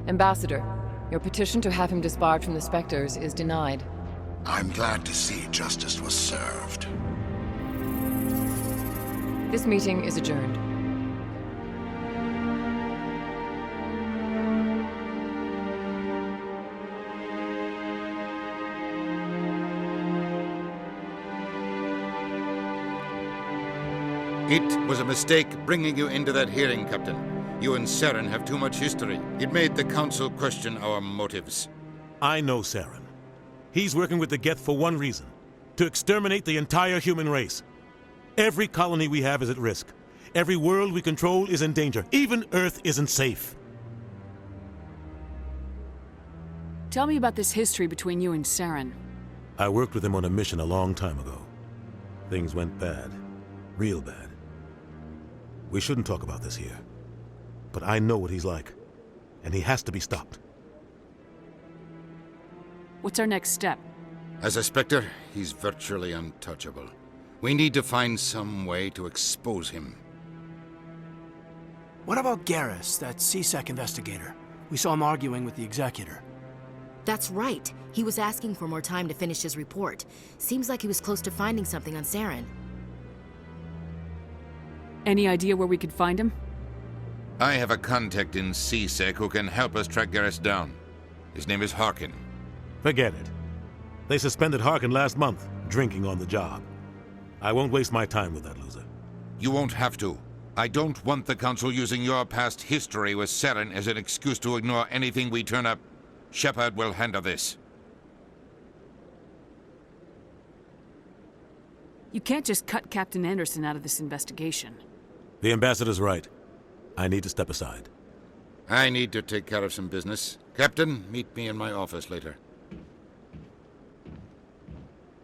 Ambassador, your petition to have him disbarred from the Spectres is denied. I'm glad to see justice was served. This meeting is adjourned. It was a mistake bringing you into that hearing, Captain. You and Saren have too much history. It made the Council question our motives. I know Saren. He's working with the Geth for one reason: to exterminate the entire human race. Every colony we have is at risk. Every world we control is in danger. Even Earth isn't safe. Tell me about this history between you and Saren. I worked with him on a mission a long time ago. Things went bad. Real bad. We shouldn't talk about this here. But I know what he's like, and he has to be stopped. What's our next step? As a Spectre, he's virtually untouchable. We need to find some way to expose him. What about Garrus, that CSEC investigator? We saw him arguing with the Executor. That's right. He was asking for more time to finish his report. Seems like he was close to finding something on Saren. Any idea where we could find him? I have a contact in CSEC who can help us track Garrus down. His name is Harkin. Forget it. They suspended Harkin last month, drinking on the job. I won't waste my time with that loser. You won't have to. I don't want the Council using your past history with Saren as an excuse to ignore anything we turn up. Shepard will handle this. You can't just cut Captain Anderson out of this investigation. The ambassador's right. I need to step aside. I need to take care of some business. Captain, meet me in my office later.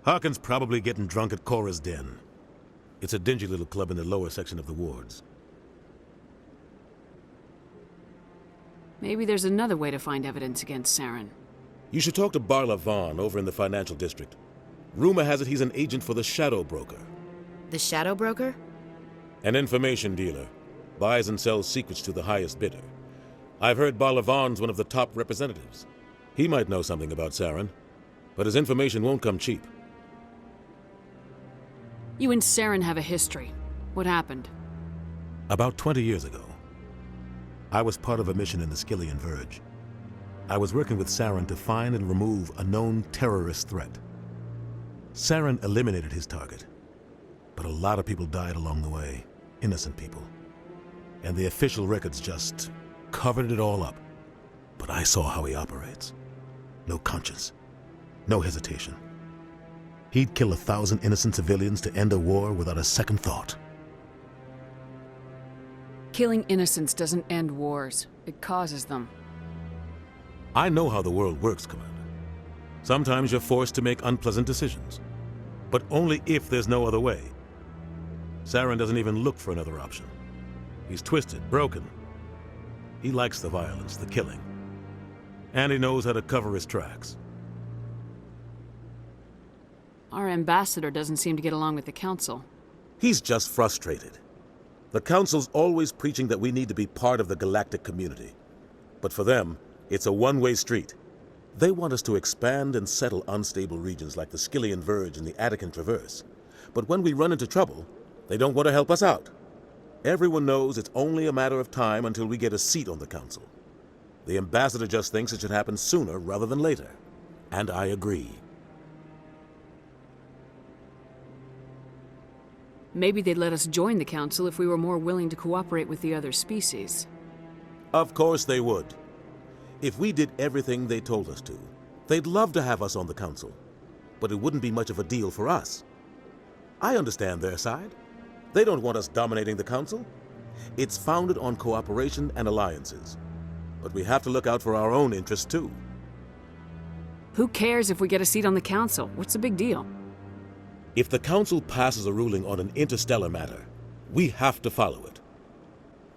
Harkin's probably getting drunk at Cora's Den. It's a dingy little club in the lower section of the wards. Maybe there's another way to find evidence against Saren. You should talk to Barla Vaughn over in the financial district. Rumor has it he's an agent for the Shadow Broker. The Shadow Broker? An information dealer. Buys and sells secrets to the highest bidder. I've heard Barla Vaughn's one of the top representatives. He might know something about Saren, but his information won't come cheap. You and Saren have a history. What happened? About 20 years ago, I was part of a mission in the Skillian Verge. I was working with Saren to find and remove a known terrorist threat. Saren eliminated his target, but a lot of people died along the way, innocent people. And the official records just covered it all up. But I saw how he operates. No conscience, no hesitation. He'd kill 1,000 innocent civilians to end a war without a second thought. Killing innocents doesn't end wars. It causes them. I know how the world works, Commander. Sometimes you're forced to make unpleasant decisions, but only if there's no other way. Saren doesn't even look for another option. He's twisted, broken. He likes the violence, the killing. And he knows how to cover his tracks. Our ambassador doesn't seem to get along with the Council. He's just frustrated. The Council's always preaching that we need to be part of the galactic community. But for them, it's a one-way street. They want us to expand and settle unstable regions like the Skillian Verge and the Attican Traverse. But when we run into trouble, they don't want to help us out. Everyone knows it's only a matter of time until we get a seat on the Council. The ambassador just thinks it should happen sooner rather than later. And I agree. Maybe they'd let us join the Council if we were more willing to cooperate with the other species. Of course they would. If we did everything they told us to, they'd love to have us on the Council. But it wouldn't be much of a deal for us. I understand their side. They don't want us dominating the Council. It's founded on cooperation and alliances. But we have to look out for our own interests too. Who cares if we get a seat on the Council? What's the big deal? If the Council passes a ruling on an interstellar matter, we have to follow it.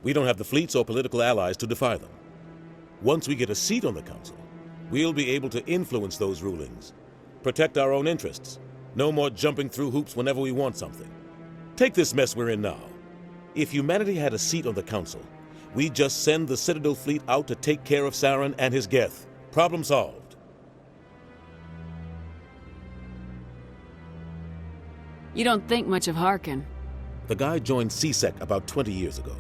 We don't have the fleets or political allies to defy them. Once we get a seat on the Council, we'll be able to influence those rulings, protect our own interests, no more jumping through hoops whenever we want something. Take this mess we're in now. If humanity had a seat on the Council, we'd just send the Citadel fleet out to take care of Saren and his Geth. Problem solved. You don't think much of Harkin. The guy joined CSEC about 20 years ago.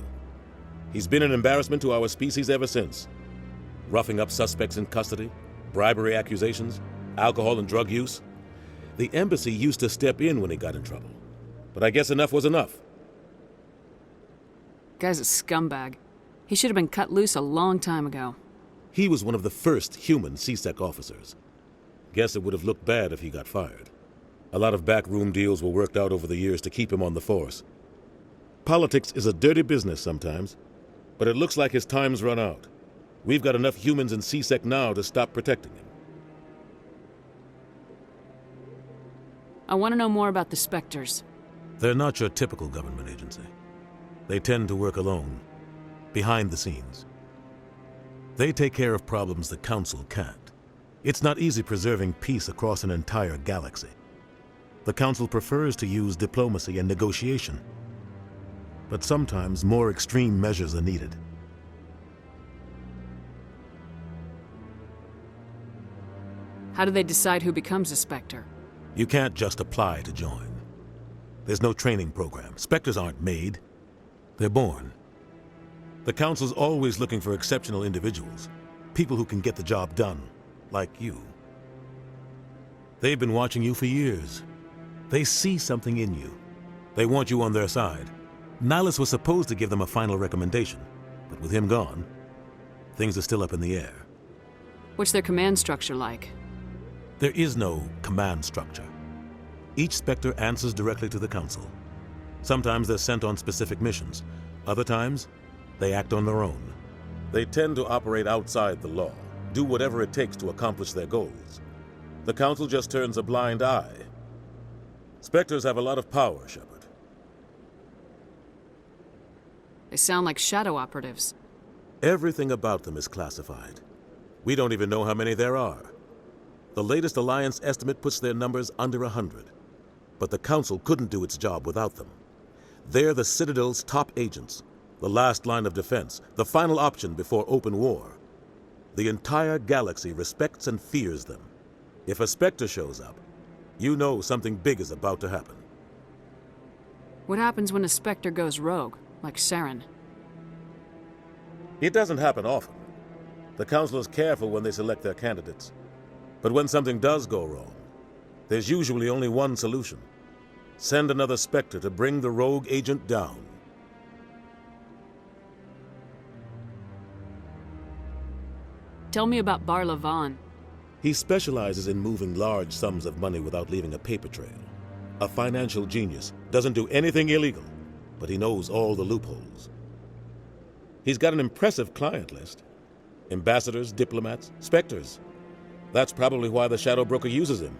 He's been an embarrassment to our species ever since. Roughing up suspects in custody, bribery accusations, alcohol and drug use. The embassy used to step in when he got in trouble. But I guess enough was enough. Guy's a scumbag. He should have been cut loose a long time ago. He was one of the first human CSEC officers. Guess it would have looked bad if he got fired. A lot of backroom deals were worked out over the years to keep him on the force. Politics is a dirty business sometimes, but it looks like his time's run out. We've got enough humans in CSEC now to stop protecting him. I want to know more about the Spectres. They're not your typical government agency. They tend to work alone, behind the scenes. They take care of problems the Council can't. It's not easy preserving peace across an entire galaxy. The Council prefers to use diplomacy and negotiation. But sometimes more extreme measures are needed. How do they decide who becomes a Spectre? You can't just apply to join. There's no training program. Spectres aren't made. They're born. The Council's always looking for exceptional individuals. People who can get the job done, like you. They've been watching you for years. They see something in you. They want you on their side. Nihilus was supposed to give them a final recommendation, but with him gone, things are still up in the air. What's their command structure like? There is no command structure. Each Spectre answers directly to the Council. Sometimes they're sent on specific missions. Other times, they act on their own. They tend to operate outside the law, do whatever it takes to accomplish their goals. The Council just turns a blind eye. Spectres have a lot of power, Shepard. They sound like shadow operatives. Everything about them is classified. We don't even know how many there are. The latest Alliance estimate puts their numbers under 100. But the Council couldn't do its job without them. They're the Citadel's top agents, the last line of defense, the final option before open war. The entire galaxy respects and fears them. If a Spectre shows up, you know something big is about to happen. What happens when a Spectre goes rogue, like Saren? It doesn't happen often. The Council is careful when they select their candidates. But when something does go wrong, there's usually only one solution. Send another Spectre to bring the rogue agent down. Tell me about Bar Lavan. He specializes in moving large sums of money without leaving a paper trail. A financial genius, doesn't do anything illegal, but he knows all the loopholes. He's got an impressive client list. Ambassadors, diplomats, Spectres. That's probably why the Shadow Broker uses him.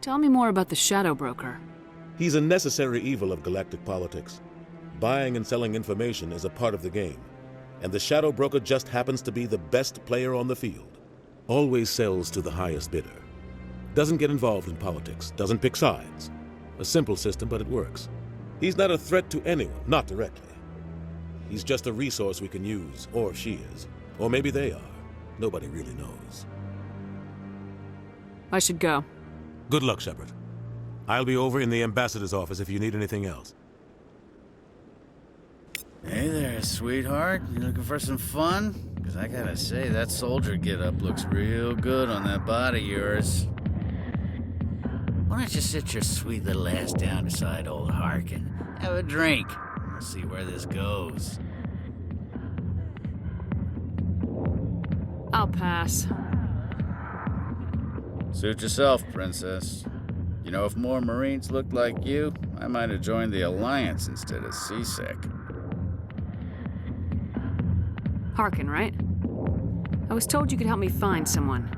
Tell me more about the Shadow Broker. He's a necessary evil of galactic politics. Buying and selling information is a part of the game, and the Shadow Broker just happens to be the best player on the field. Always sells to the highest bidder. Doesn't get involved in politics, doesn't pick sides. A simple system, but it works. He's not a threat to anyone, not directly. He's just a resource we can use, or she is. Or maybe they are. Nobody really knows. I should go. Good luck, Shepard. I'll be over in the ambassador's office if you need anything else. Hey there, sweetheart. You looking for some fun? Because I gotta say, that soldier get-up looks real good on that body of yours. Why don't you sit your sweet little ass down beside old Harkin? Have a drink. We'll see where this goes. I'll pass. Suit yourself, princess. You know, if more Marines looked like you, I might have joined the Alliance instead of CSEC. Harkin, right? I was told you could help me find someone.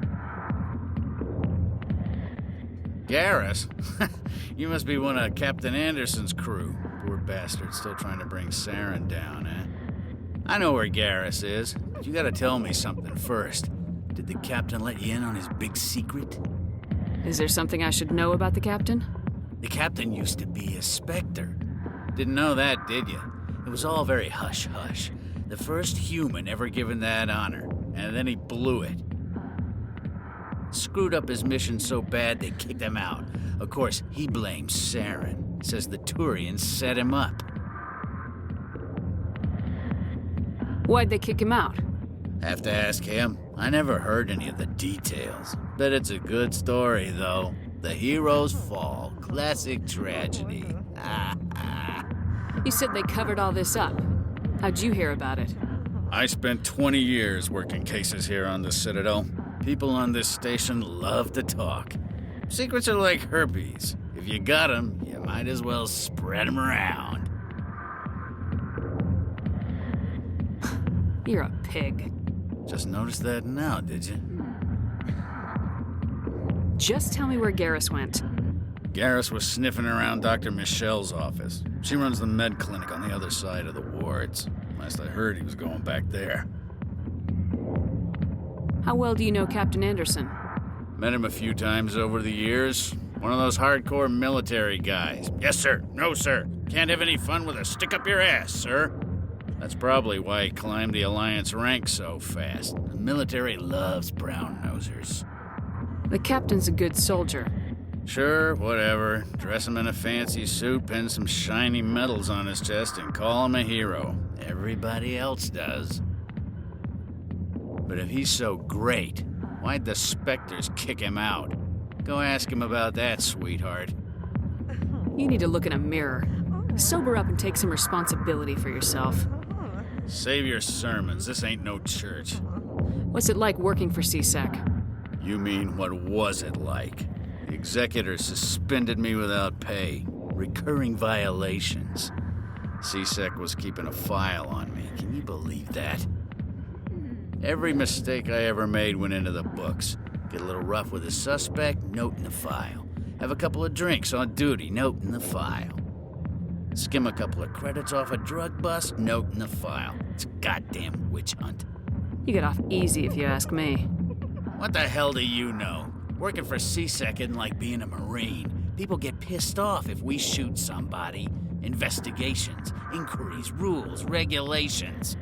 Garrus? You must be one of Captain Anderson's crew. Poor bastard, still trying to bring Saren down, eh? I know where Garrus is, but you gotta tell me something first. Did the captain let you in on his big secret? Is there something I should know about the captain? The captain used to be a Spectre. Didn't know that, did you? It was all very hush-hush. The first human ever given that honor, and then he blew it. Screwed up his mission so bad they kicked him out. Of course, he blames Saren. Says the Turians set him up. Why'd they kick him out? Have to ask him. I never heard any of the details. Bet it's a good story, though. The hero's fall. Classic tragedy. You said they covered all this up. How'd you hear about it? I spent 20 years working cases here on the Citadel. People on this station love to talk. Secrets are like herpes. If you got them, you might as well spread them around. You're a pig. Just noticed that now, did you? Just tell me where Garrus went. Garrus was sniffing around Dr. Michelle's office. She runs the med clinic on the other side of the wards. Last I heard, he was going back there. How well do you know Captain Anderson? Met him a few times over the years. One of those hardcore military guys. Yes, sir. No, sir. Can't have any fun with a stick up your ass, sir. That's probably why he climbed the Alliance ranks so fast. The military loves brown-nosers. The captain's a good soldier. Sure, whatever. Dress him in a fancy suit, pin some shiny medals on his chest, and call him a hero. Everybody else does. But if he's so great, why'd the Spectres kick him out? Go ask him about that, sweetheart. You need to look in a mirror. Sober up and take some responsibility for yourself. Save your sermons. This ain't no church. What's it like working for CSEC? You mean, what was it like? The executor suspended me without pay. Recurring violations. CSEC was keeping a file on me. Can you believe that? Every mistake I ever made went into the books. Get a little rough with a suspect, note in the file. Have a couple of drinks on duty, note in the file. Skim a couple of credits off a drug bust, note in the file. It's a goddamn witch hunt. You get off easy if you ask me. What the hell do you know? Working for CSEC isn't like being a Marine. People get pissed off if we shoot somebody. Investigations, inquiries, rules, regulations.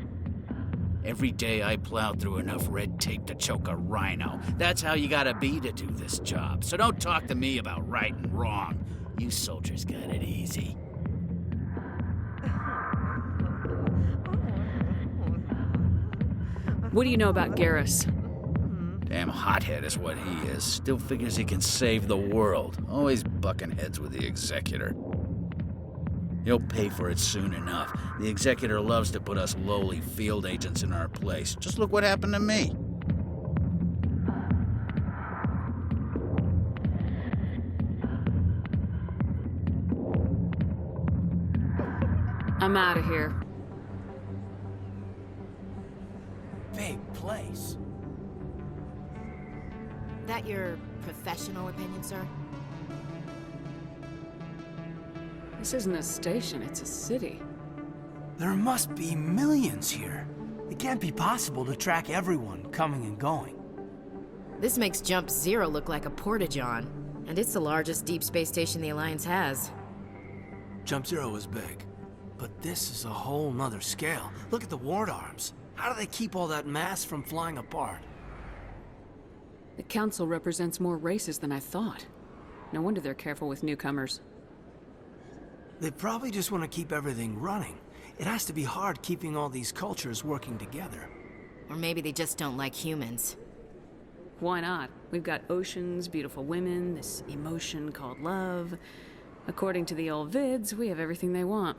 Every day I plow through enough red tape to choke a rhino. That's how you gotta be to do this job. So don't talk to me about right and wrong. You soldiers got it easy. What do you know about Garrus? Damn hothead is what he is. Still figures he can save the world. Always bucking heads with the executor. He'll pay for it soon enough. The executor loves to put us lowly field agents in our place. Just look what happened to me. I'm out of here. Big place. That your professional opinion, sir? This isn't a station, it's a city. There must be millions here. It can't be possible to track everyone coming and going. This makes Jump Zero look like a porta-john, and it's the largest deep space station the Alliance has. Jump Zero is big, but this is a whole nother scale. Look at the ward arms. How do they keep all that mass from flying apart? The Council represents more races than I thought. No wonder they're careful with newcomers. They probably just want to keep everything running. It has to be hard keeping all these cultures working together. Or maybe they just don't like humans. Why not? We've got oceans, beautiful women, this emotion called love. According to the old vids, we have everything they want.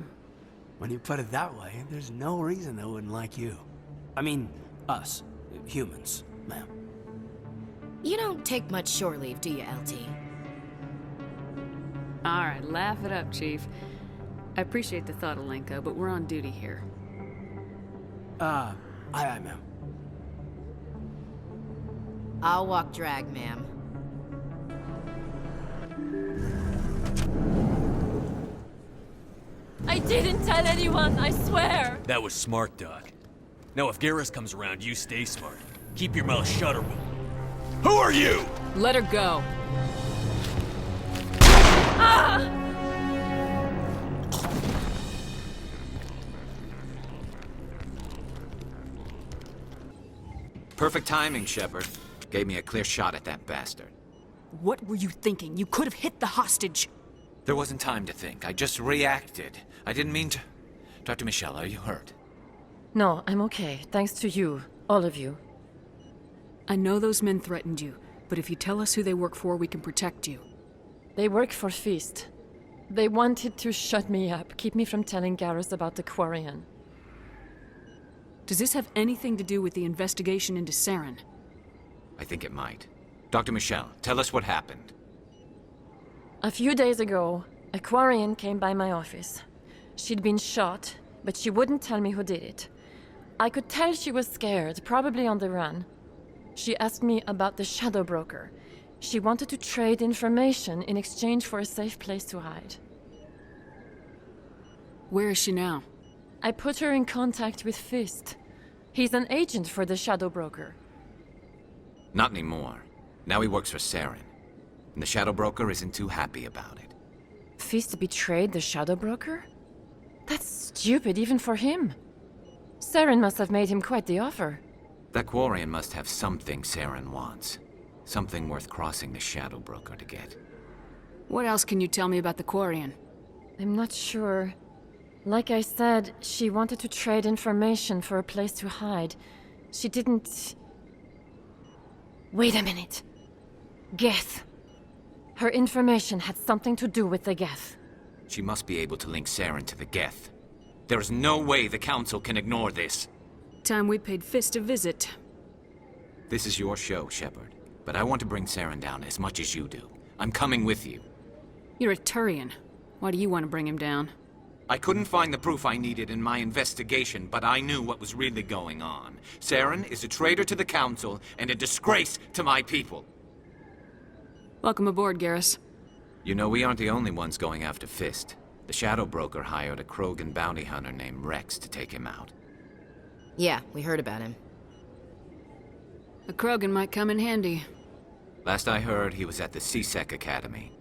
When you put it that way, there's no reason they wouldn't like you. I mean, us, humans, ma'am. You don't take much shore leave, do you, LT? All right, laugh it up, Chief. I appreciate the thought, Alenka, but we're on duty here. Aye, ma'am. I'll walk drag, ma'am. I didn't tell anyone, I swear! That was smart, Doc. Now if Garrus comes around, you stay smart. Keep your mouth shut or we'll... Who are you? Let her go. Ah! Perfect timing, Shepard. Gave me a clear shot at that bastard. What were you thinking? You could have hit the hostage. There wasn't time to think. I just reacted. I didn't mean to... Dr. Michelle, are you hurt? No, I'm okay. Thanks to you. All of you. I know those men threatened you, but if you tell us who they work for, we can protect you. They work for Feast. They wanted to shut me up, keep me from telling Garrus about the Quarian. Does this have anything to do with the investigation into Saren? I think it might. Dr. Michelle, tell us what happened. A few days ago, a Quarian came by my office. She'd been shot, but she wouldn't tell me who did it. I could tell she was scared, probably on the run. She asked me about the Shadow Broker. She wanted to trade information in exchange for a safe place to hide. Where is she now? I put her in contact with Fist. He's an agent for the Shadow Broker. Not anymore. Now he works for Saren. And the Shadow Broker isn't too happy about it. Fist betrayed the Shadow Broker? That's stupid even for him. Saren must have made him quite the offer. That Quarian must have something Saren wants. Something worth crossing the Shadow Broker to get. What else can you tell me about the Quarian? I'm not sure. Like I said, she wanted to trade information for a place to hide. She didn't... Wait a minute. Geth. Her information had something to do with the Geth. She must be able to link Saren to the Geth. There is no way the Council can ignore this. Time we paid Fist a visit. This is your show, Shepard. But I want to bring Saren down as much as you do. I'm coming with you. You're a Turian. Why do you want to bring him down? I couldn't find the proof I needed in my investigation, but I knew what was really going on. Saren is a traitor to the Council and a disgrace to my people. Welcome aboard, Garrus. You know, we aren't the only ones going after Fist. The Shadow Broker hired a Krogan bounty hunter named Rex to take him out. Yeah, we heard about him. A Krogan might come in handy. Last I heard, he was at the C-Sec Academy.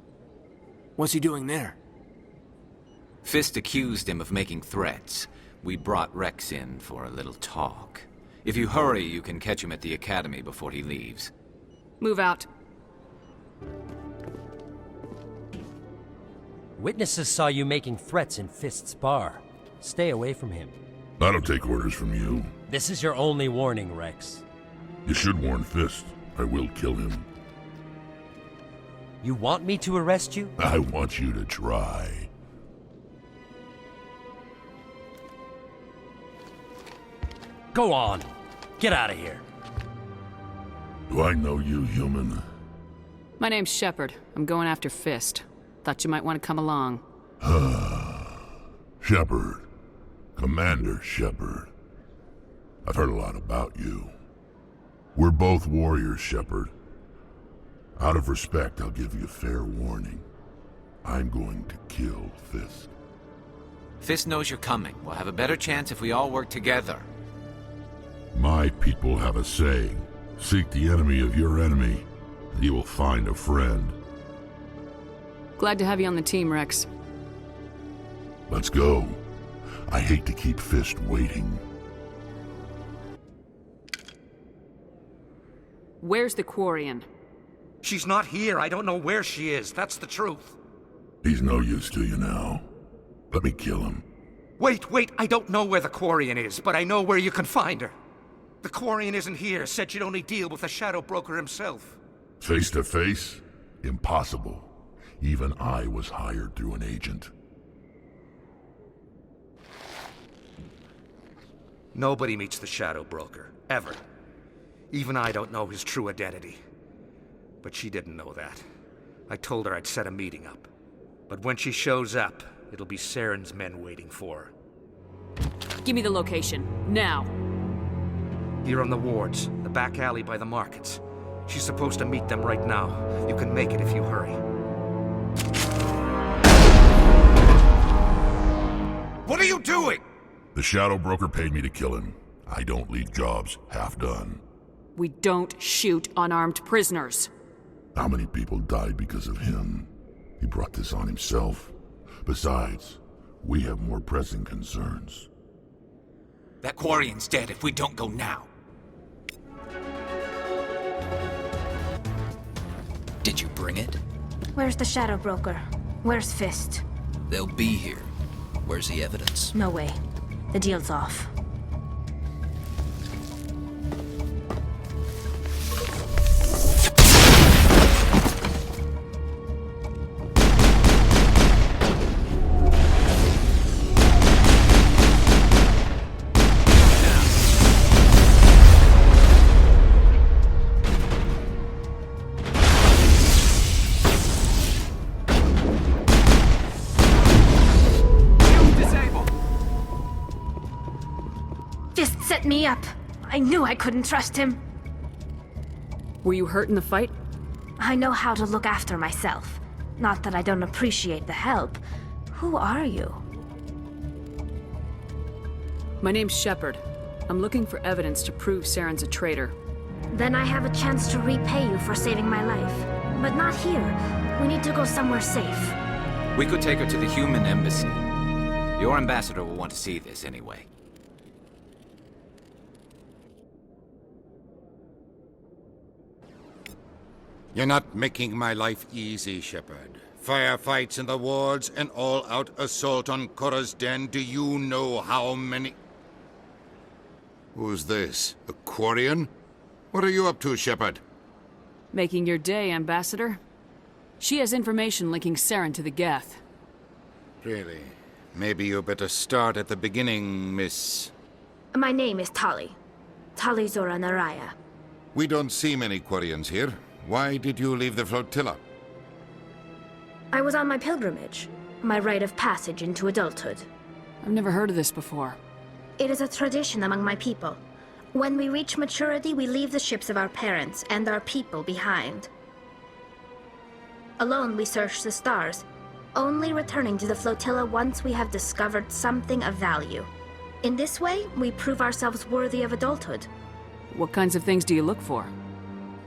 What's he doing there? Fist accused him of making threats. We brought Rex in for a little talk. If you hurry, you can catch him at the Academy before he leaves. Move out. Witnesses saw you making threats in Fist's bar. Stay away from him. I don't take orders from you. This is your only warning, Rex. You should warn Fist. I will kill him. You want me to arrest you? I want you to try. Go on. Get out of here. Do I know you, human? My name's Shepard. I'm going after Fist. Thought you might want to come along. Shepard. Commander Shepard. I've heard a lot about you. We're both warriors, Shepard. Out of respect, I'll give you a fair warning. I'm going to kill Fist. Fist knows you're coming. We'll have a better chance if we all work together. My people have a saying. Seek the enemy of your enemy, and you will find a friend. Glad to have you on the team, Rex. Let's go. I hate to keep Fist waiting. Where's the Quarian? She's not here. I don't know where she is. That's the truth. He's no use to you now. Let me kill him. Wait. I don't know where the Quarian is, but I know where you can find her. The Quarian isn't here. Said she'd only deal with the Shadow Broker himself. Face to face? Impossible. Even I was hired through an agent. Nobody meets the Shadow Broker. Ever. Even I don't know his true identity. But she didn't know that. I told her I'd set a meeting up. But when she shows up, it'll be Saren's men waiting for her. Give me the location. Now. Here on the wards, the back alley by the markets. She's supposed to meet them right now. You can make it if you hurry. What are you doing? The Shadow Broker paid me to kill him. I don't leave jobs half done. We don't shoot unarmed prisoners. How many people died because of him? He brought this on himself. Besides, we have more pressing concerns. That Quarian's dead if we don't go now. Did you bring it? Where's the Shadow Broker? Where's Fist? They'll be here. Where's the evidence? No way. The deal's off. Set me up. I knew I couldn't trust him. Were you hurt in the fight? I know how to look after myself. Not that I don't appreciate the help. Who are you? My name's Shepard. I'm looking for evidence to prove Saren's a traitor. Then I have a chance to repay you for saving my life. But not here. We need to go somewhere safe. We could take her to the human embassy. Your ambassador will want to see this anyway. You're not making my life easy, Shepard. Firefights in the wards, an all-out assault on Korra's den. Do you know how many... Who's this? A Quarian? What are you up to, Shepard? Making your day, Ambassador. She has information linking Saren to the Geth. Really? Maybe you better start at the beginning, Miss... My name is Tali. Tali Zora Naraya. We don't see many Quarians here. Why did you leave the flotilla? I was on my pilgrimage. My rite of passage into adulthood. I've never heard of this before. It is a tradition among my people. When we reach maturity, we leave the ships of our parents and our people behind. Alone, we search the stars, only returning to the flotilla once we have discovered something of value. In this way, we prove ourselves worthy of adulthood. What kinds of things do you look for?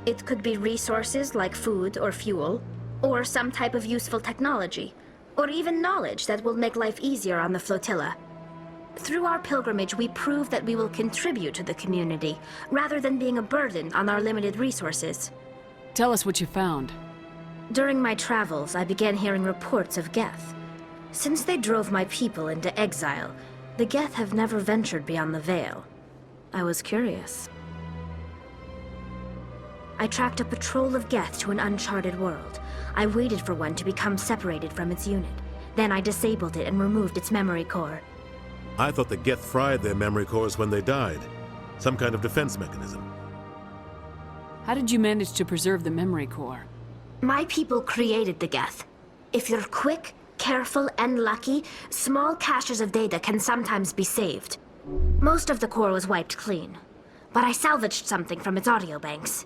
It could be resources like food or fuel, or some type of useful technology, or even knowledge that will make life easier on the flotilla. Through our pilgrimage, we prove that we will contribute to the community, rather than being a burden on our limited resources. Tell us what you found. During my travels, I began hearing reports of Geth. Since they drove my people into exile, the Geth have never ventured beyond the Veil. I was curious. I tracked a patrol of Geth to an uncharted world. I waited for one to become separated from its unit. Then I disabled it and removed its memory core. I thought the Geth fried their memory cores when they died. Some kind of defense mechanism. How did you manage to preserve the memory core? My people created the Geth. If you're quick, careful, and lucky, small caches of data can sometimes be saved. Most of the core was wiped clean, but I salvaged something from its audio banks.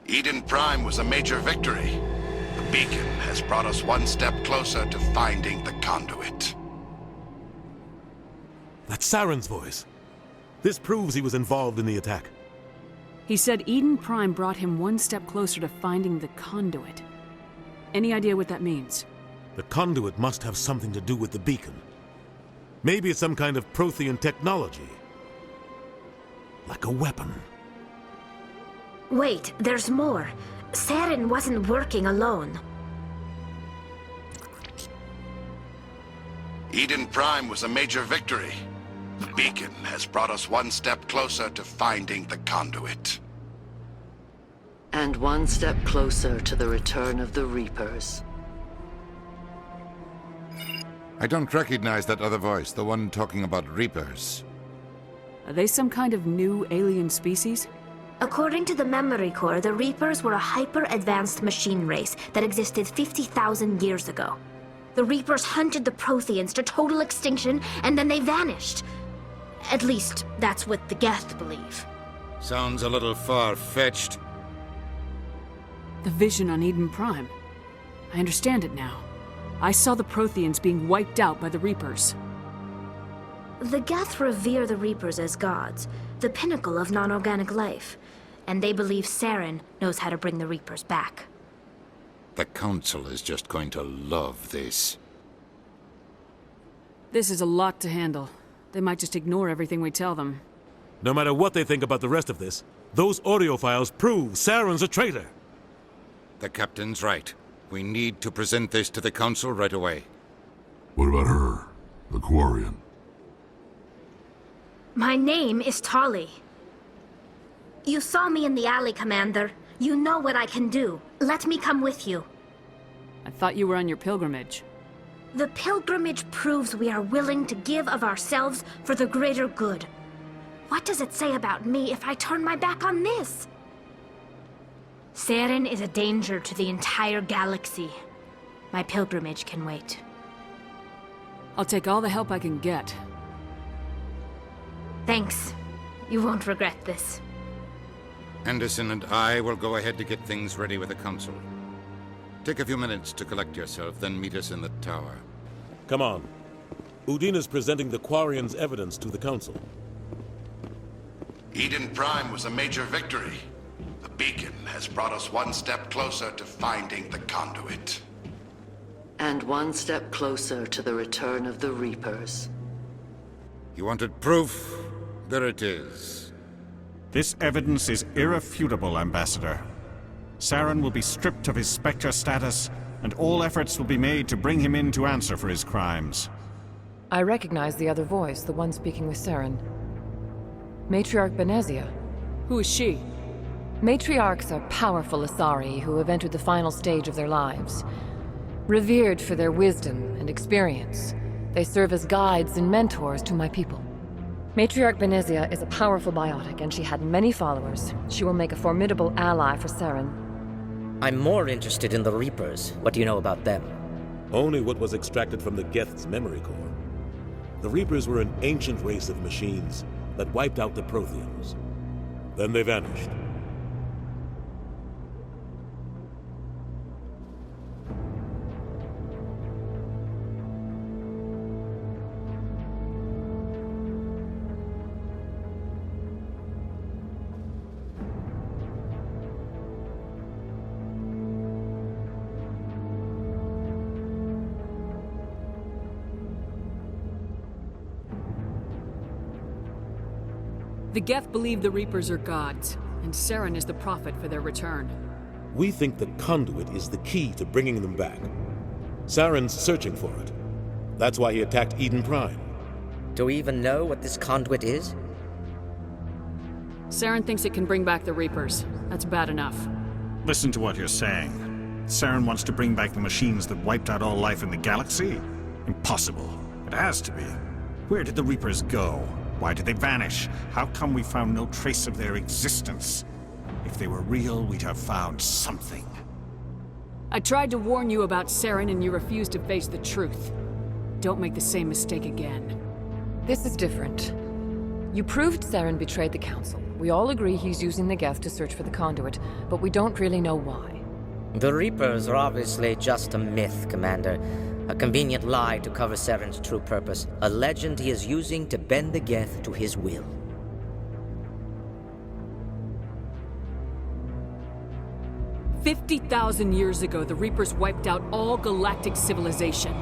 Eden Prime was a major victory. The beacon has brought us one step closer to finding the conduit. That's Saren's voice. This proves he was involved in the attack. He said Eden Prime brought him one step closer to finding the conduit. Any idea what that means? The conduit must have something to do with the beacon. Maybe it's some kind of Prothean technology. Like a weapon. Wait, there's more. Saren wasn't working alone. Eden Prime was a major victory. The beacon has brought us one step closer to finding the conduit. And one step closer to the return of the Reapers. I don't recognize that other voice, the one talking about Reapers. Are they some kind of new alien species? According to the memory core, the Reapers were a hyper-advanced machine race that existed 50,000 years ago. The Reapers hunted the Protheans to total extinction, and then they vanished. At least, that's what the Geth believe. Sounds a little far-fetched. The vision on Eden Prime. I understand it now. I saw the Protheans being wiped out by the Reapers. The Geth revere the Reapers as gods, the pinnacle of non-organic life, and they believe Saren knows how to bring the Reapers back. The Council is just going to love this. This is a lot to handle. They might just ignore everything we tell them. No matter what they think about the rest of this, those audio files prove Saren's a traitor. The Captain's right. We need to present this to the Council right away. What about her? The Quarian? My name is Tali. You saw me in the alley, Commander. You know what I can do. Let me come with you. I thought you were on your pilgrimage. The pilgrimage proves we are willing to give of ourselves for the greater good. What does it say about me if I turn my back on this? Saren is a danger to the entire galaxy. My pilgrimage can wait. I'll take all the help I can get. Thanks. You won't regret this. Anderson and I will go ahead to get things ready with the Council. Take a few minutes to collect yourself, then meet us in the tower. Come on. Udina's presenting the Quarians' evidence to the Council. Eden Prime was a major victory. The beacon has brought us one step closer to finding the conduit. And one step closer to the return of the Reapers. You wanted proof? There it is. This evidence is irrefutable, Ambassador. Saren will be stripped of his Spectre status, and all efforts will be made to bring him in to answer for his crimes. I recognize the other voice, the one speaking with Saren. Matriarch Benezia. Who is she? Matriarchs are powerful Asari who have entered the final stage of their lives. Revered for their wisdom and experience, they serve as guides and mentors to my people. Matriarch Benezia is a powerful biotic, and she had many followers. She will make a formidable ally for Saren. I'm more interested in the Reapers. What do you know about them? Only what was extracted from the Geth's memory core. The Reapers were an ancient race of machines that wiped out the Protheans. Then they vanished. The Geth believe the Reapers are gods, and Saren is the prophet for their return. We think the conduit is the key to bringing them back. Saren's searching for it. That's why he attacked Eden Prime. Do we even know what this conduit is? Saren thinks it can bring back the Reapers. That's bad enough. Listen to what you're saying. Saren wants to bring back the machines that wiped out all life in the galaxy? Impossible. It has to be. Where did the Reapers go? Why did they vanish? How come we found no trace of their existence? If they were real, we'd have found something. I tried to warn you about Saren and you refused to face the truth. Don't make the same mistake again. This is different. You proved Saren betrayed the Council. We all agree he's using the Geth to search for the conduit, but we don't really know why. The Reapers are obviously just a myth, Commander. A convenient lie to cover Saren's true purpose. A legend he is using to bend the Geth to his will. "50,000 years ago, the Reapers wiped out all galactic civilization.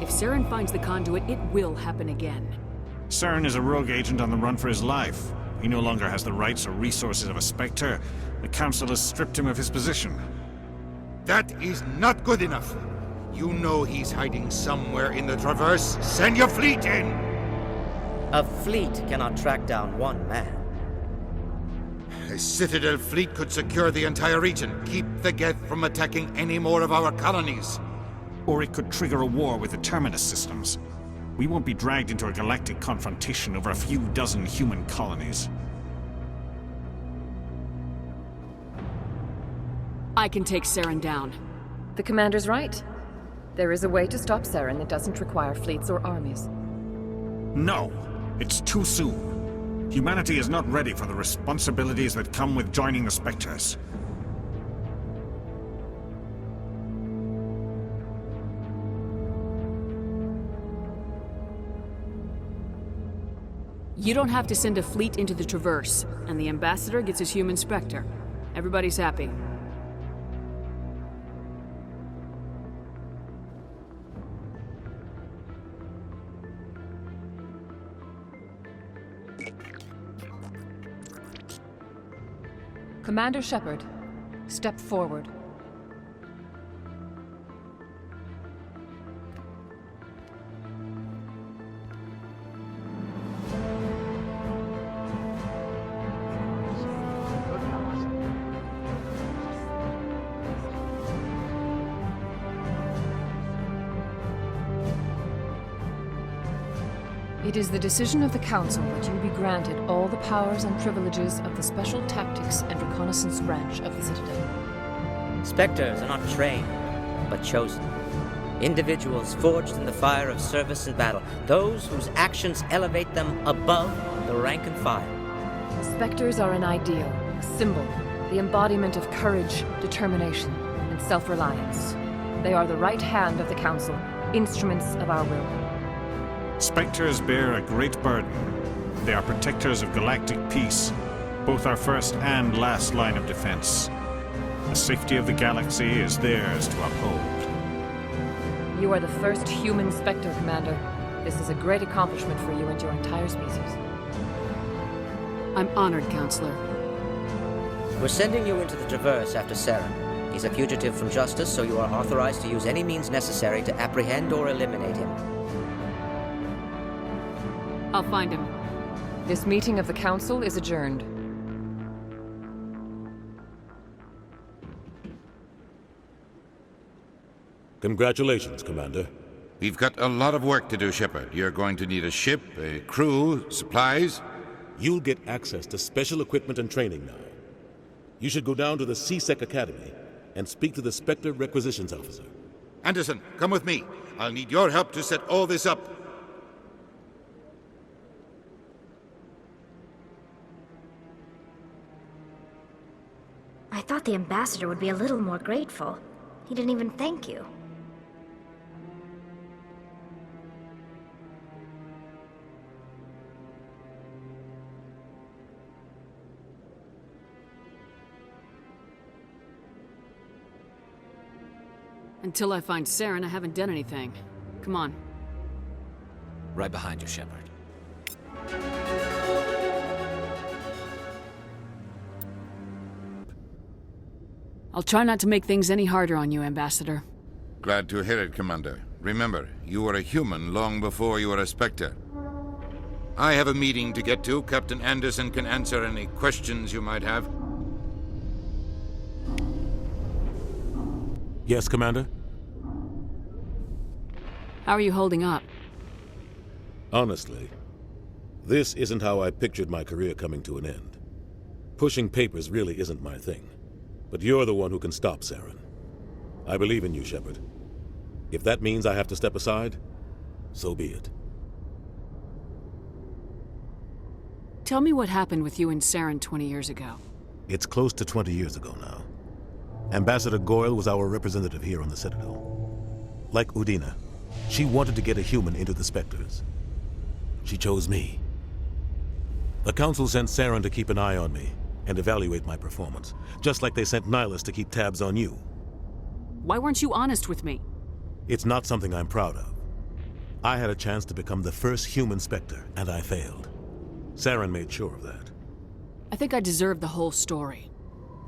If Saren finds the conduit, it will happen again." Saren is a rogue agent on the run for his life. He no longer has the rights or resources of a Spectre. The Council has stripped him of his position. That is not good enough. You know he's hiding somewhere in the Traverse. Send your fleet in! A fleet cannot track down one man. A Citadel fleet could secure the entire region. Keep the Geth from attacking any more of our colonies. Or it could trigger a war with the Terminus systems. We won't be dragged into a galactic confrontation over a few dozen human colonies. I can take Saren down. The Commander's right. There is a way to stop Saren that doesn't require fleets or armies. No! It's too soon. Humanity is not ready for the responsibilities that come with joining the Spectres. You don't have to send a fleet into the Traverse, and the Ambassador gets his human Spectre. Everybody's happy. Commander Shepard, step forward. It is the decision of the Council that you be granted all the powers and privileges of the Special Tactics and Reconnaissance Branch of the Citadel. Spectres are not trained, but chosen. Individuals forged in the fire of service and battle. Those whose actions elevate them above the rank and file. The Spectres are an ideal, a symbol, the embodiment of courage, determination, and self-reliance. They are the right hand of the Council, instruments of our will. Spectres bear a great burden. They are protectors of galactic peace, both our first and last line of defense. The safety of the galaxy is theirs to uphold. You are the first human Spectre, Commander. This is a great accomplishment for you and your entire species. I'm honored, Counselor. We're sending you into the Traverse after Saren. He's a fugitive from justice, so you are authorized to use any means necessary to apprehend or eliminate him. I'll find him. This meeting of the Council is adjourned. Congratulations, Commander. We've got a lot of work to do, Shepard. You're going to need a ship, a crew, supplies. You'll get access to special equipment and training now. You should go down to the C-Sec Academy and speak to the Spectre Requisitions Officer. Anderson, come with me. I'll need your help to set all this up. I thought the ambassador would be a little more grateful. He didn't even thank you. Until I find Saren, I haven't done anything. Come on. Right behind you, Shepard. I'll try not to make things any harder on you, Ambassador. Glad to hear it, Commander. Remember, you were a human long before you were a Spectre. I have a meeting to get to. Captain Anderson can answer any questions you might have. Yes, Commander? How are you holding up? Honestly, this isn't how I pictured my career coming to an end. Pushing papers really isn't my thing. But you're the one who can stop Saren. I believe in you, Shepard. If that means I have to step aside, so be it. Tell me what happened with you and Saren 20 years ago. It's close to 20 years ago now. Ambassador Goyle was our representative here on the Citadel. Like Udina, she wanted to get a human into the Spectres. She chose me. The Council sent Saren to keep an eye on me and evaluate my performance, just like they sent Nihilus to keep tabs on you. Why weren't you honest with me? It's not something I'm proud of. I had a chance to become the first human Spectre, and I failed. Saren made sure of that. I think I deserve the whole story.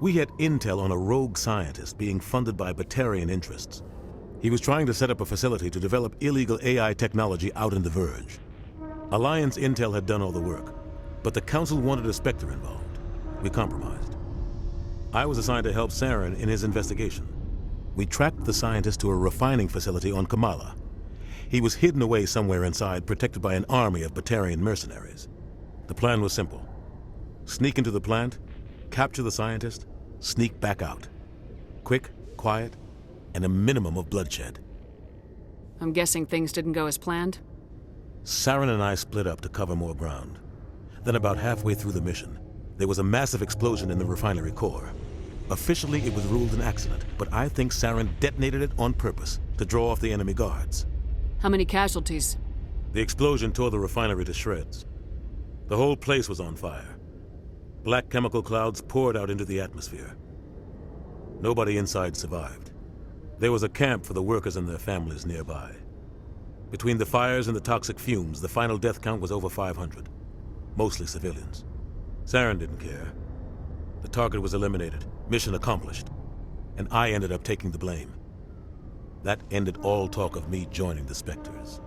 We had intel on a rogue scientist being funded by Batarian interests. He was trying to set up a facility to develop illegal AI technology out in the Verge. Alliance intel had done all the work, but the Council wanted a Spectre involved. We compromised. I was assigned to help Saren in his investigation. We tracked the scientist to a refining facility on Kamala. He was hidden away somewhere inside, protected by an army of Batarian mercenaries. The plan was simple. Sneak into the plant, capture the scientist, sneak back out. Quick, quiet, and a minimum of bloodshed. I'm guessing things didn't go as planned? Saren and I split up to cover more ground. Then about halfway through the mission, there was a massive explosion in the refinery core. Officially, it was ruled an accident, but I think Saren detonated it on purpose to draw off the enemy guards. How many casualties? The explosion tore the refinery to shreds. The whole place was on fire. Black chemical clouds poured out into the atmosphere. Nobody inside survived. There was a camp for the workers and their families nearby. Between the fires and the toxic fumes, the final death count was over 500. Mostly civilians. Saren didn't care. The target was eliminated, mission accomplished, and I ended up taking the blame. That ended all talk of me joining the Spectres.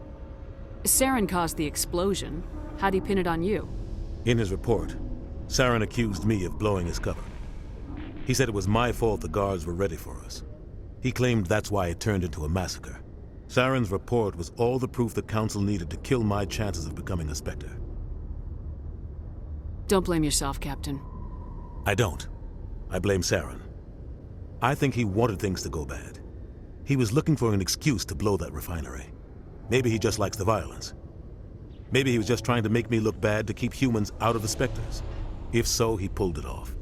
Saren caused the explosion. How'd he pin it on you? In his report, Saren accused me of blowing his cover. He said it was my fault the guards were ready for us. He claimed that's why it turned into a massacre. Saren's report was all the proof the Council needed to kill my chances of becoming a Spectre. Don't blame yourself, Captain. I don't. I blame Saren. I think he wanted things to go bad. He was looking for an excuse to blow that refinery. Maybe he just likes the violence. Maybe he was just trying to make me look bad to keep humans out of the Spectres. If so, he pulled it off.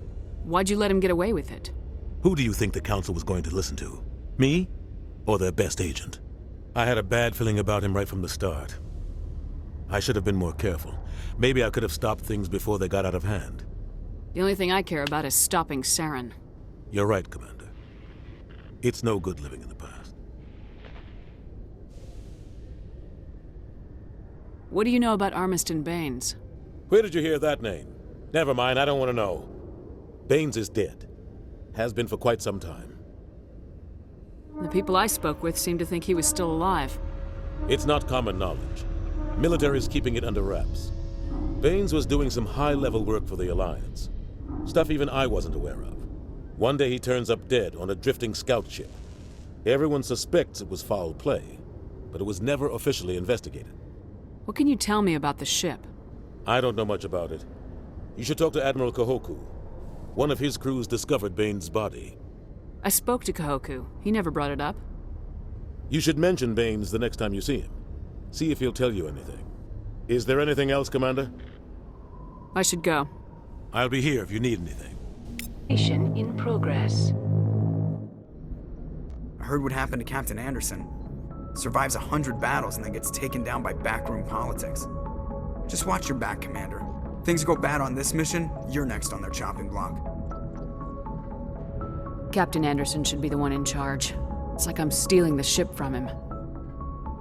Why'd you let him get away with it? Who do you think the Council was going to listen to? Me? Or their best agent? I had a bad feeling about him right from the start. I should have been more careful. Maybe I could have stopped things before they got out of hand. The only thing I care about is stopping Saren. You're right, Commander. It's no good living in the past. What do you know about Armiston Baines? Where did you hear that name? Never mind, I don't want to know. Baines is dead. Has been for quite some time. The people I spoke with seemed to think he was still alive. It's not common knowledge. Military's keeping it under wraps. Baines was doing some high-level work for the Alliance. Stuff even I wasn't aware of. One day he turns up dead on a drifting scout ship. Everyone suspects it was foul play, but it was never officially investigated. What can you tell me about the ship? I don't know much about it. You should talk to Admiral Kahoku. One of his crews discovered Baines' body. I spoke to Kahoku. He never brought it up. You should mention Baines the next time you see him. See if he'll tell you anything. Is there anything else, Commander? I should go. I'll be here if you need anything. Mission in progress. I heard what happened to Captain Anderson. Survives 100 battles and then gets taken down by backroom politics. Just watch your back, Commander. Things go bad on this mission, you're next on their chopping block. Captain Anderson should be the one in charge. It's like I'm stealing the ship from him.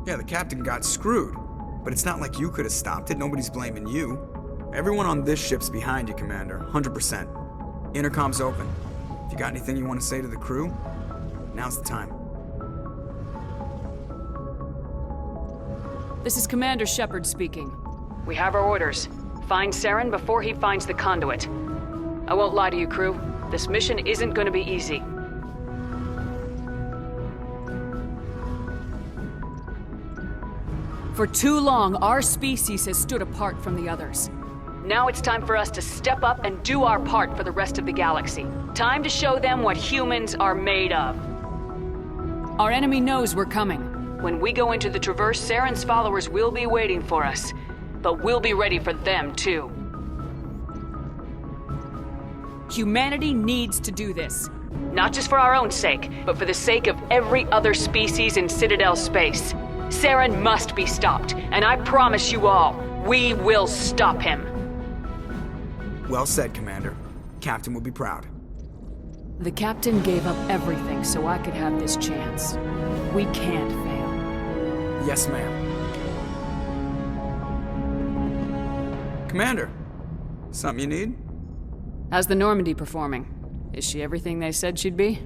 Yeah, the captain got screwed. But it's not like you could have stopped it. Nobody's blaming you. Everyone on this ship's behind you, Commander. 100%. Intercom's open. If you got anything you want to say to the crew, now's the time. This is Commander Shepard speaking. We have our orders. Find Saren before he finds the conduit. I won't lie to you, crew. This mission isn't going to be easy. For too long, our species has stood apart from the others. Now it's time for us to step up and do our part for the rest of the galaxy. Time to show them what humans are made of. Our enemy knows we're coming. When we go into the Traverse, Saren's followers will be waiting for us. But we'll be ready for them, too. Humanity needs to do this. Not just for our own sake, but for the sake of every other species in Citadel space. Saren must be stopped, and I promise you all, we will stop him. Well said, Commander. Captain will be proud. The Captain gave up everything so I could have this chance. We can't fail. Yes, ma'am. Commander, something you need? How's the Normandy performing? Is she everything they said she'd be?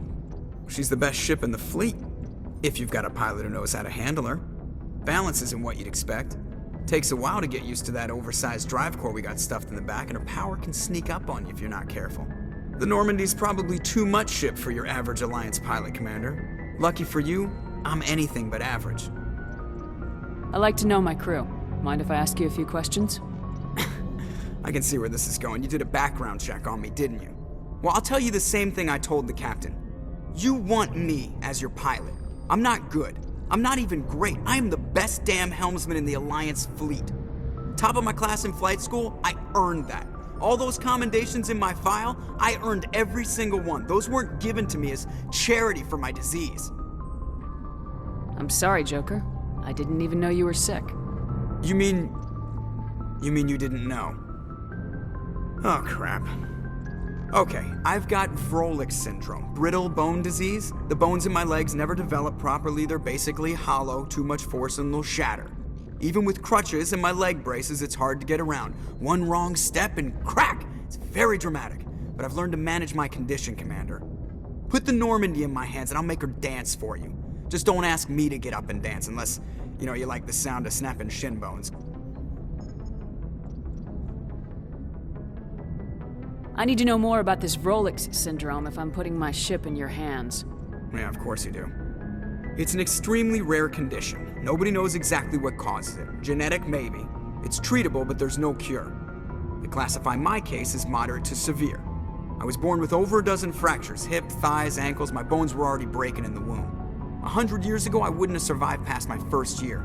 She's the best ship in the fleet. If you've got a pilot who knows how to handle her. Balance isn't what you'd expect. Takes a while to get used to that oversized drive core we got stuffed in the back, and her power can sneak up on you if you're not careful. The Normandy's probably too much ship for your average Alliance pilot, Commander. Lucky for you, I'm anything but average. I like to know my crew. Mind if I ask you a few questions? I can see where this is going. You did a background check on me, didn't you? Well, I'll tell you the same thing I told the captain. You want me as your pilot. I'm not good. I'm not even great. I am the best damn helmsman in the Alliance fleet. Top of my class in flight school, I earned that. All those commendations in my file, I earned every single one. Those weren't given to me as charity for my disease. I'm sorry, Joker. I didn't even know you were sick. You mean you didn't know? Oh, crap. Okay, I've got Vrolik syndrome, brittle bone disease. The bones in my legs never develop properly. They're basically hollow, too much force and they'll shatter. Even with crutches and my leg braces, it's hard to get around. One wrong step and crack! It's very dramatic, but I've learned to manage my condition, Commander. Put the Normandy in my hands and I'll make her dance for you. Just don't ask me to get up and dance unless, you like the sound of snapping shin bones. I need to know more about this Vrolik syndrome if I'm putting my ship in your hands. Yeah, of course you do. It's an extremely rare condition. Nobody knows exactly what causes it. Genetic, maybe. It's treatable, but there's no cure. They classify my case as moderate to severe. I was born with over a dozen fractures, hip, thighs, ankles. My bones were already breaking in the womb. 100 years ago, I wouldn't have survived past my first year.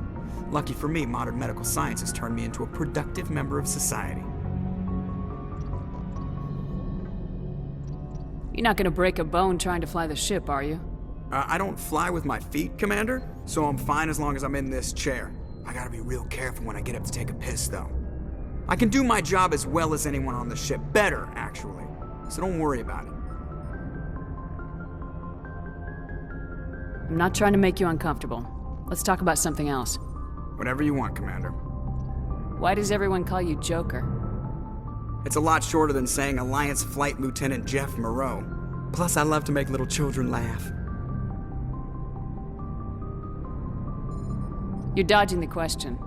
Lucky for me, modern medical science has turned me into a productive member of society. You're not gonna break a bone trying to fly the ship, are you? I don't fly with my feet, Commander, so I'm fine as long as I'm in this chair. I gotta be real careful when I get up to take a piss, though. I can do my job as well as anyone on the ship. Better, actually. So don't worry about it. I'm not trying to make you uncomfortable. Let's talk about something else. Whatever you want, Commander. Why does everyone call you Joker? It's a lot shorter than saying Alliance Flight Lieutenant Jeff Moreau. Plus, I love to make little children laugh. You're dodging the question.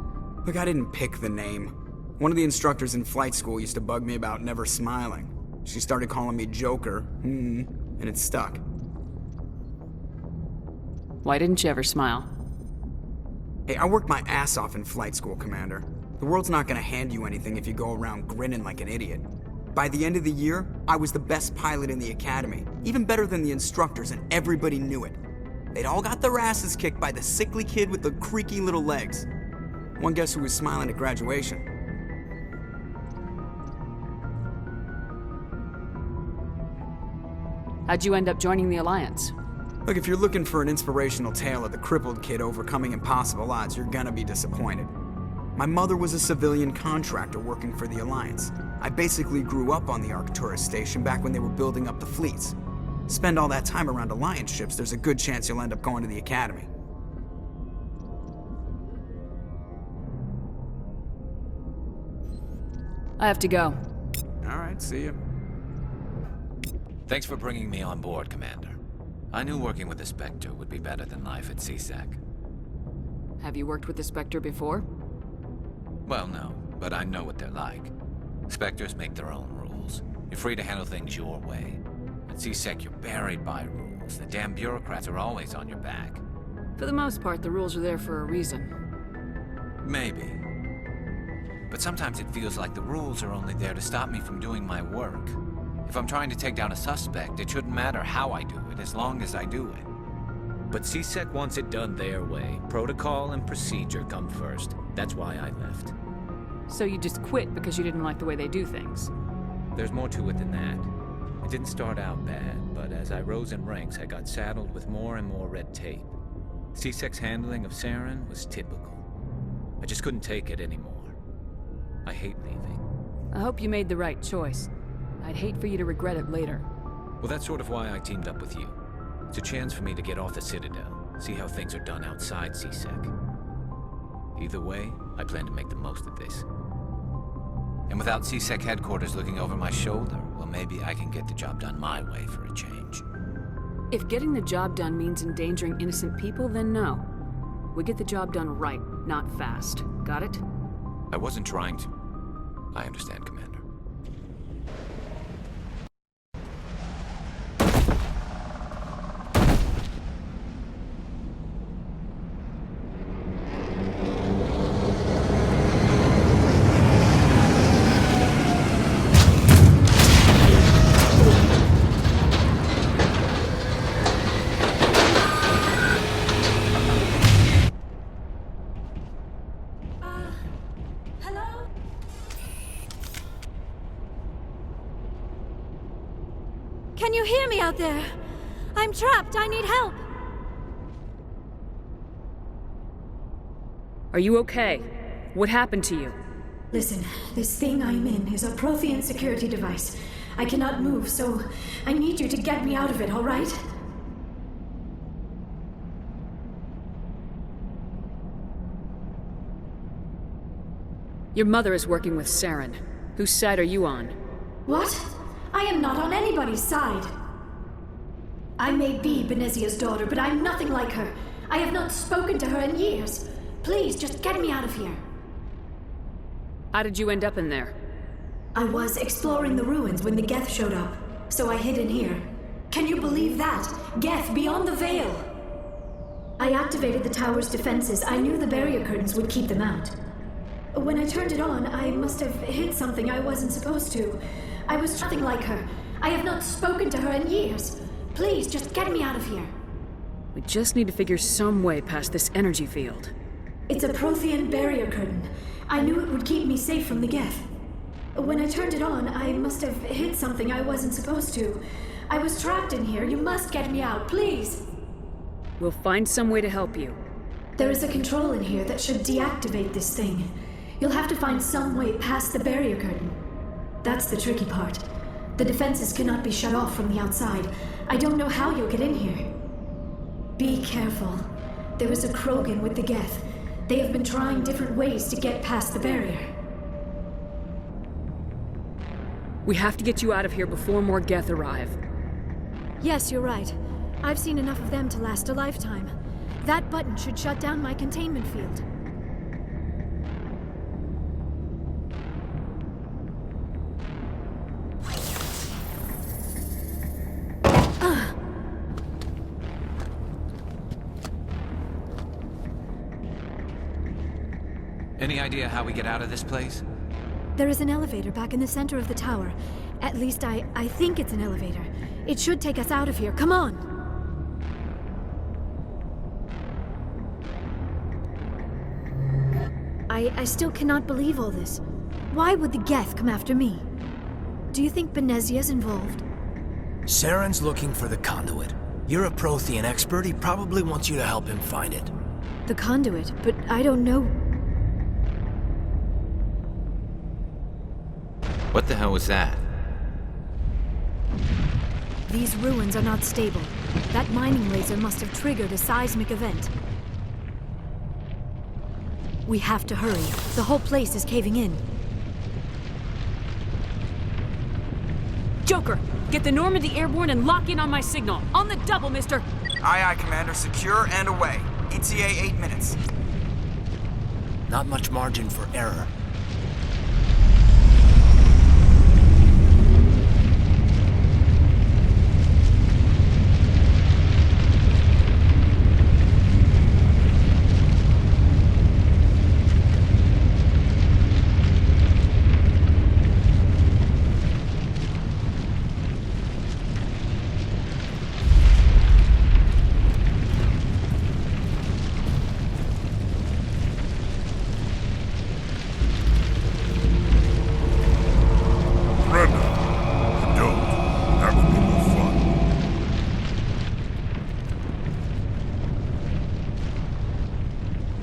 Look, I didn't pick the name. One of the instructors in flight school used to bug me about never smiling. She started calling me Joker, and it stuck. Why didn't you ever smile? Hey, I worked my ass off in flight school, Commander. The world's not gonna hand you anything if you go around grinning like an idiot. By the end of the year, I was the best pilot in the academy, even better than the instructors, and everybody knew it. They'd all got their asses kicked by the sickly kid with the creaky little legs. One guess who was smiling at graduation? How'd you end up joining the Alliance? Look, if you're looking for an inspirational tale of the crippled kid overcoming impossible odds, you're gonna be disappointed. My mother was a civilian contractor working for the Alliance. I basically grew up on the Arcturus station back when they were building up the fleets. Spend all that time around Alliance ships, there's a good chance you'll end up going to the Academy. I have to go. All right, see ya. Thanks for bringing me on board, Commander. I knew working with the Spectre would be better than life at CSEC. Have you worked with the Spectre before? Well, no, but I know what they're like. Spectres make their own rules. You're free to handle things your way. At CSEC, you're buried by rules. The damn bureaucrats are always on your back. For the most part, the rules are there for a reason. Maybe. But sometimes it feels like the rules are only there to stop me from doing my work. If I'm trying to take down a suspect, it shouldn't matter how I do it, as long as I do it. But CSEC wants it done their way. Protocol and procedure come first. That's why I left. So you just quit because you didn't like the way they do things? There's more to it than that. It didn't start out bad, but as I rose in ranks, I got saddled with more and more red tape. CSEC's handling of Saren was typical. I just couldn't take it anymore. I hate leaving. I hope you made the right choice. I'd hate for you to regret it later. Well, that's sort of why I teamed up with you. It's a chance for me to get off the Citadel, see how things are done outside CSEC. Either way, I plan to make the most of this. And without CSEC headquarters looking over my shoulder, well, maybe I can get the job done my way for a change. If getting the job done means endangering innocent people, then no. We get the job done right, not fast. Got it? I wasn't trying to. I understand, Commander. Can you hear me out there? I'm trapped. I need help. Are you okay? What happened to you? Listen, this thing I'm in is a Prothean security device. I cannot move, so I need you to get me out of it, all right? Your mother is working with Saren. Whose side are you on? What? I am not on anybody's side. I may be Benezia's daughter, but I'm nothing like her. I have not spoken to her in years. Please, just get me out of here. How did you end up in there? I was exploring the ruins when the Geth showed up, so I hid in here. Can you believe that? Geth beyond the veil! I activated the tower's defenses. I knew the barrier curtains would keep them out. When I turned it on, I must have hit something I wasn't supposed to. I was nothing like her. I have not spoken to her in years. Please, just get me out of here. We just need to figure some way past this energy field. It's a Prothean barrier curtain. I knew it would keep me safe from the Geth. When I turned it on, I must have hit something I wasn't supposed to. I was trapped in here. You must get me out, please. We'll find some way to help you. There is a control in here that should deactivate this thing. You'll have to find some way past the barrier curtain. That's the tricky part. The defenses cannot be shut off from the outside. I don't know how you'll get in here. Be careful. There is a Krogan with the Geth. They have been trying different ways to get past the barrier. We have to get you out of here before more Geth arrive. Yes, you're right. I've seen enough of them to last a lifetime. That button should shut down my containment field. Any idea how we get out of this place? There is an elevator back in the center of the tower. At least I think it's an elevator. It should take us out of here. Come on! I still cannot believe all this. Why would the Geth come after me? Do you think Benezia's involved? Saren's looking for the conduit. You're a Prothean expert. He probably wants you to help him find it. The conduit, but I don't know. What the hell was that? These ruins are not stable. That mining laser must have triggered a seismic event. We have to hurry. The whole place is caving in. Joker, get the Normandy airborne and lock in on my signal. On the double, mister! Aye, aye, Commander. Secure and away. ETA 8 minutes. Not much margin for error.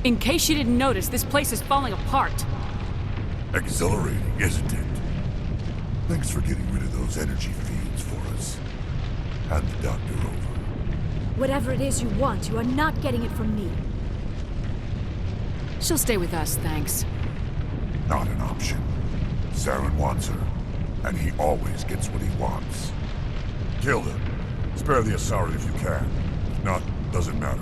In case you didn't notice, this place is falling apart. Exhilarating, isn't it? Thanks for getting rid of those energy feeds for us. Hand the doctor over. Whatever it is you want, you are not getting it from me. She'll stay with us, thanks. Not an option. Saren wants her, and he always gets what he wants. Kill him. Spare the Asari if you can. If not, doesn't matter.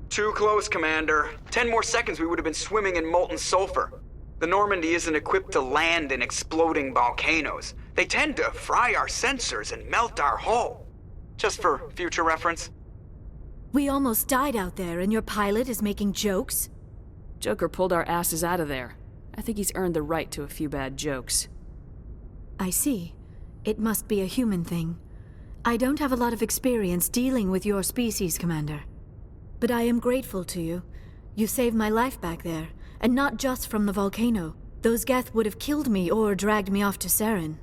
Too close, Commander. 10 more seconds we would have been swimming in molten sulfur. The Normandy isn't equipped to land in exploding volcanoes. They tend to fry our sensors and melt our hull. Just for future reference. We almost died out there, and your pilot is making jokes? Joker pulled our asses out of there. I think he's earned the right to a few bad jokes. I see. It must be a human thing. I don't have a lot of experience dealing with your species, Commander. But I am grateful to you. You saved my life back there, and not just from the volcano. Those Geth would have killed me or dragged me off to Saren.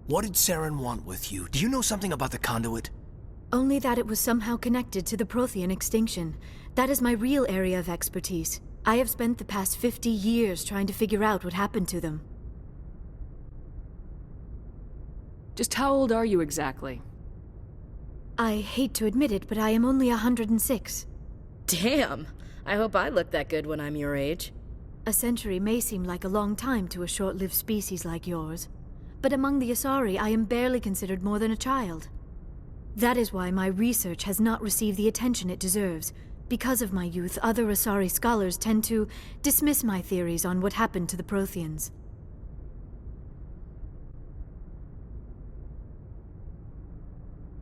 What did Saren want with you? Do you know something about the conduit? Only that it was somehow connected to the Prothean extinction. That is my real area of expertise. I have spent the past 50 years trying to figure out what happened to them. Just how old are you exactly? I hate to admit it, but I am only 106. Damn! I hope I look that good when I'm your age. A century may seem like a long time to a short-lived species like yours, but among the Asari, I am barely considered more than a child. That is why my research has not received the attention it deserves. Because of my youth, other Asari scholars tend to dismiss my theories on what happened to the Protheans.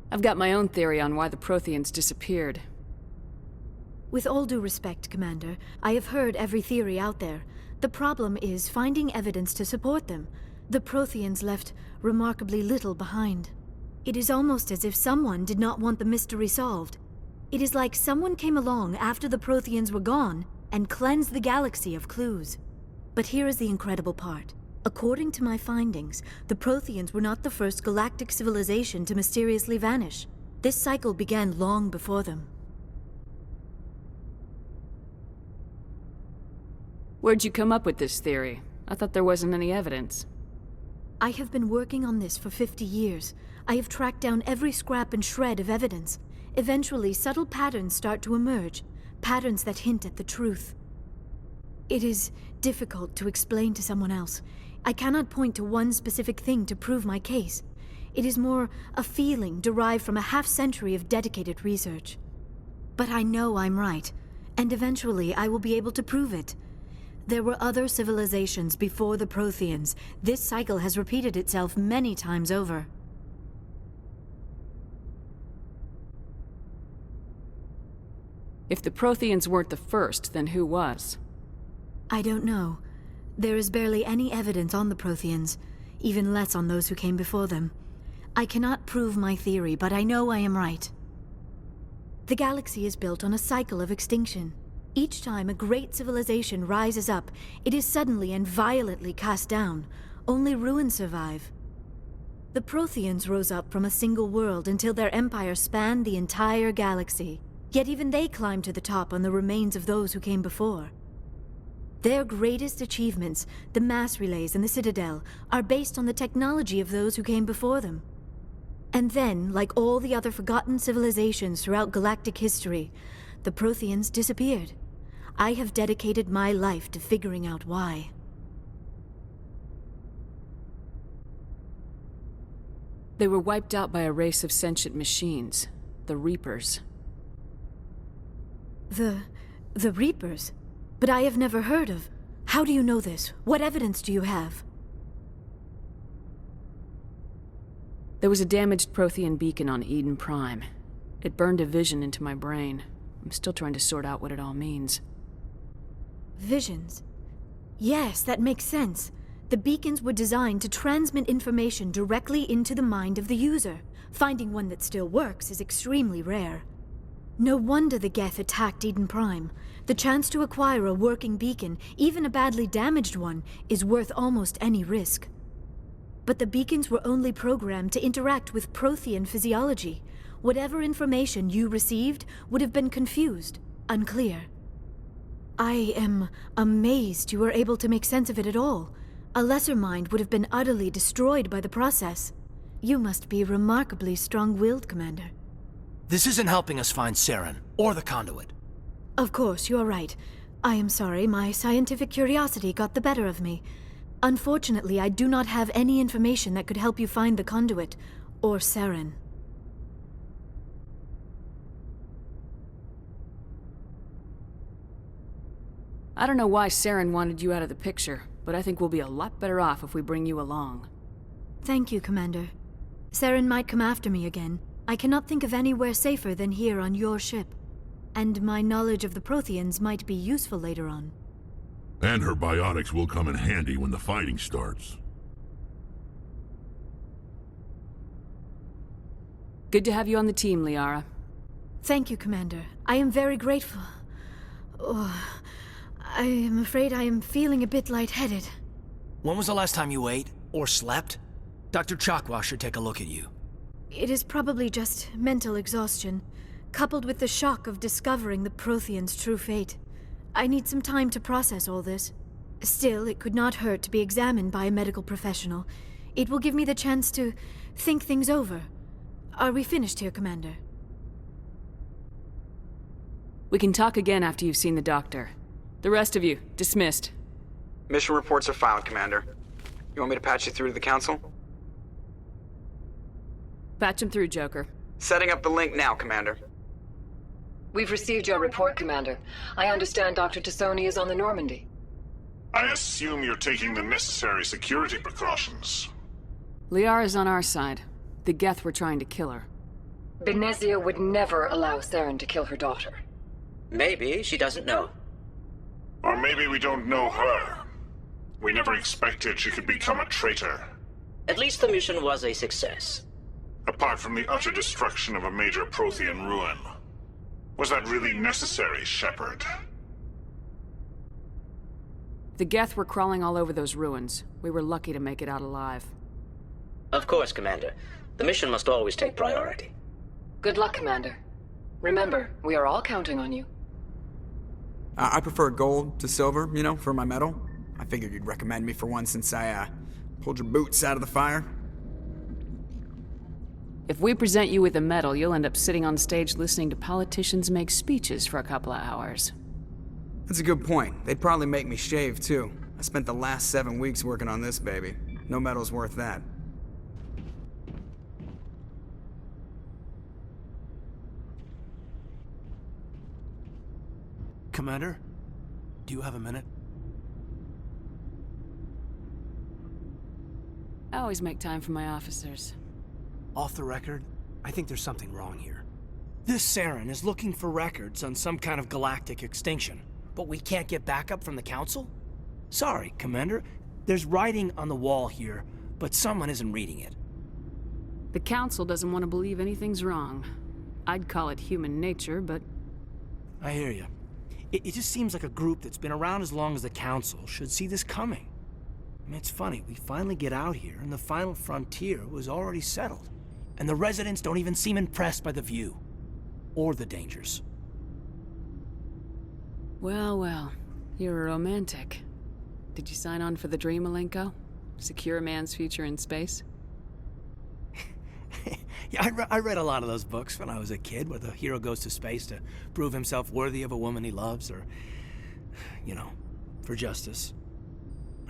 I've got my own theory on why the Protheans disappeared. With all due respect, Commander, I have heard every theory out there. The problem is finding evidence to support them. The Protheans left remarkably little behind. It is almost as if someone did not want the mystery solved. It is like someone came along after the Protheans were gone and cleansed the galaxy of clues. But here is the incredible part. According to my findings, the Protheans were not the first galactic civilization to mysteriously vanish. This cycle began long before them. Where'd you come up with this theory? I thought there wasn't any evidence. I have been working on this for 50 years. I have tracked down every scrap and shred of evidence. Eventually, subtle patterns start to emerge, patterns that hint at the truth. It is difficult to explain to someone else. I cannot point to one specific thing to prove my case. It is more a feeling derived from a half-century of dedicated research. But I know I'm right, and eventually I will be able to prove it. There were other civilizations before the Protheans. This cycle has repeated itself many times over. If the Protheans weren't the first, then who was? I don't know. There is barely any evidence on the Protheans, even less on those who came before them. I cannot prove my theory, but I know I am right. The galaxy is built on a cycle of extinction. Each time a great civilization rises up, it is suddenly and violently cast down. Only ruins survive. The Protheans rose up from a single world until their empire spanned the entire galaxy. Yet even they climbed to the top on the remains of those who came before. Their greatest achievements, the mass relays and the Citadel, are based on the technology of those who came before them. And then, like all the other forgotten civilizations throughout galactic history, the Protheans disappeared. I have dedicated my life to figuring out why. They were wiped out by a race of sentient machines, the Reapers. The Reapers? But I have never heard of. How do you know this? What evidence do you have? There was a damaged Prothean beacon on Eden Prime. It burned a vision into my brain. I'm still trying to sort out what it all means. Visions? Yes, that makes sense. The beacons were designed to transmit information directly into the mind of the user. Finding one that still works is extremely rare. No wonder the Geth attacked Eden Prime. The chance to acquire a working beacon, even a badly damaged one, is worth almost any risk. But the beacons were only programmed to interact with Prothean physiology. Whatever information you received would have been confused, unclear. I am amazed you were able to make sense of it at all. A lesser mind would have been utterly destroyed by the process. You must be remarkably strong-willed, Commander. This isn't helping us find Saren, or the conduit. Of course, you are right. I am sorry, my scientific curiosity got the better of me. Unfortunately, I do not have any information that could help you find the conduit, or Saren. I don't know why Saren wanted you out of the picture, but I think we'll be a lot better off if we bring you along. Thank you, Commander. Saren might come after me again. I cannot think of anywhere safer than here on your ship. And my knowledge of the Protheans might be useful later on. And her biotics will come in handy when the fighting starts. Good to have you on the team, Liara. Thank you, Commander. I am very grateful. Oh, I am afraid I am feeling a bit lightheaded. When was the last time you ate, or slept? Dr. Chakwa should take a look at you. It is probably just mental exhaustion, coupled with the shock of discovering the Protheans' true fate. I need some time to process all this. Still, it could not hurt to be examined by a medical professional. It will give me the chance to think things over. Are we finished here, Commander? We can talk again after you've seen the doctor. The rest of you, dismissed. Mission reports are filed, Commander. You want me to patch you through to the Council? Patch him through, Joker. Setting up the link now, Commander. We've received your report, Commander. I understand Dr. Tassoni is on the Normandy. I assume you're taking the necessary security precautions. Liara's on our side. The Geth were trying to kill her. Benezia would never allow Saren to kill her daughter. Maybe she doesn't know. Or maybe we don't know her. We never expected she could become a traitor. At least the mission was a success. Apart from the utter destruction of a major Prothean ruin. Was that really necessary, Shepard? The Geth were crawling all over those ruins. We were lucky to make it out alive. Of course, Commander. The mission must always take priority. Good luck, Commander. Remember, we are all counting on you. I prefer gold to silver, you know, for my medal. I figured you'd recommend me for one since I, pulled your boots out of the fire. If we present you with a medal, you'll end up sitting on stage listening to politicians make speeches for a couple of hours. That's a good point. They'd probably make me shave, too. I spent the last 7 weeks working on this baby. No medal's worth that. Commander, do you have a minute? I always make time for my officers. Off the record, I think there's something wrong here. This Saren is looking for records on some kind of galactic extinction, but we can't get backup from the Council? Sorry, Commander. There's writing on the wall here, but someone isn't reading it. The Council doesn't want to believe anything's wrong. I'd call it human nature, but... I hear you. It just seems like a group that's been around as long as the Council should see this coming. I mean, it's funny, we finally get out here, and the final frontier was already settled. And the residents don't even seem impressed by the view. Or the dangers. Well, well. You're a romantic. Did you sign on for the dream, Malenko? Secure a man's future in space? Yeah, I read a lot of those books when I was a kid, where the hero goes to space to prove himself worthy of a woman he loves, or, you know, for justice.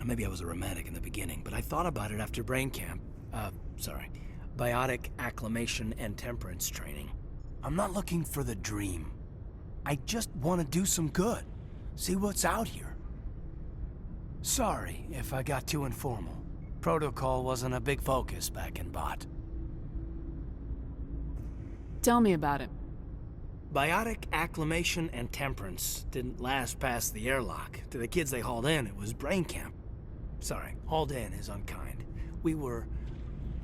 Maybe I was a romantic in the beginning, but I thought about it after brain camp. Biotic acclimation and temperance training. I'm not looking for the dream. I just want to do some good. See what's out here. Sorry if I got too informal. Protocol wasn't a big focus back in Bot. Tell me about it. Biotic acclimation and temperance didn't last past the airlock. To the kids they hauled in, it was brain camp. Sorry, hauled in is unkind. We were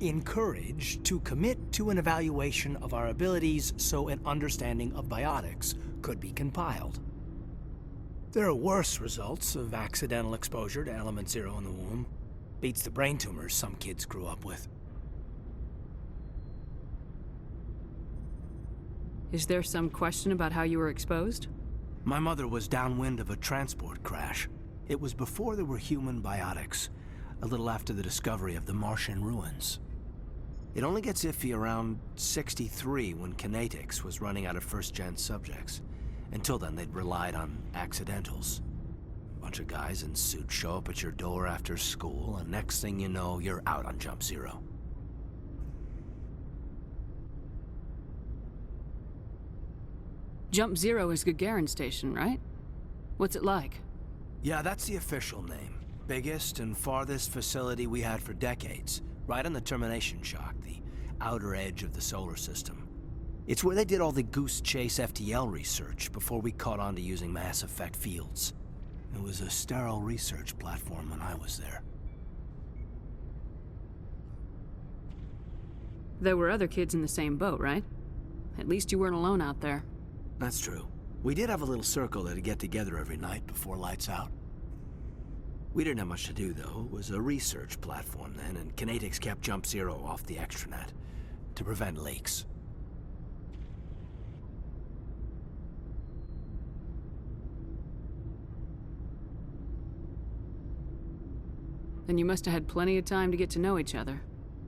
encouraged to commit to an evaluation of our abilities so an understanding of biotics could be compiled. There are worse results of accidental exposure to Element Zero in the womb. Beats the brain tumors some kids grew up with. Is there some question about how you were exposed? My mother was downwind of a transport crash. It was before there were human biotics, a little after the discovery of the Martian ruins. It only gets iffy around 63 when Kinetics was running out of first-gen subjects. Until then, they'd relied on accidentals. A bunch of guys in suits show up at your door after school, and next thing you know, you're out on Jump Zero. Jump Zero is Gagarin Station, right? What's it like? Yeah, that's the official name. Biggest and farthest facility we had for decades. Right on the termination shock, the outer edge of the solar system. It's where they did all the Goose Chase FTL research before we caught on to using mass effect fields. It was a sterile research platform when I was there. There were other kids in the same boat, right? At least you weren't alone out there. That's true. We did have a little circle that'd get together every night before lights out. We didn't have much to do, though. It was a research platform then, and Kinetics kept Jump Zero off the extranet to prevent leaks. Then you must have had plenty of time to get to know each other.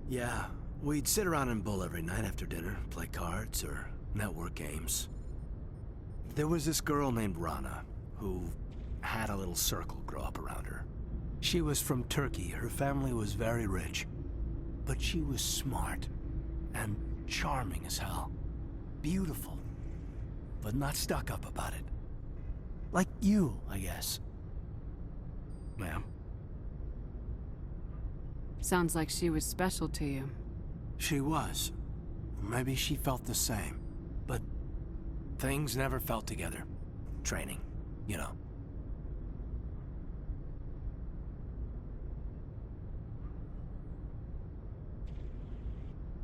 Yeah, we'd sit around and bull every night after dinner, play cards or network games. There was this girl named Rana, who had a little circle grow up around her. She was from Turkey. Her family was very rich. But she was smart and charming as hell. Beautiful, but not stuck up about it. Like you, I guess. Ma'am? Sounds like she was special to you. She was. Maybe she felt the same. But things never felt together. Training, you know.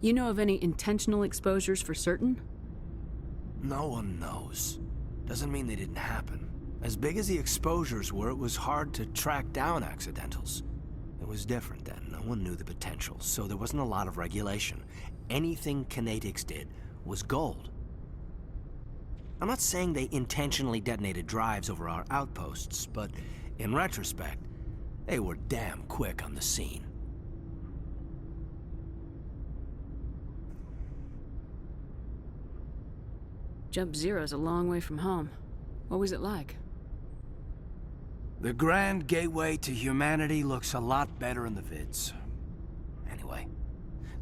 You know of any intentional exposures for certain? No one knows. Doesn't mean they didn't happen. As big as the exposures were, it was hard to track down accidentals. It was different then. No one knew the potential, so there wasn't a lot of regulation. Anything Kinetics did was gold. I'm not saying they intentionally detonated drives over our outposts, but in retrospect, they were damn quick on the scene. Jump Zero's a long way from home. What was it like? The grand gateway to humanity looks a lot better in the vids. Anyway,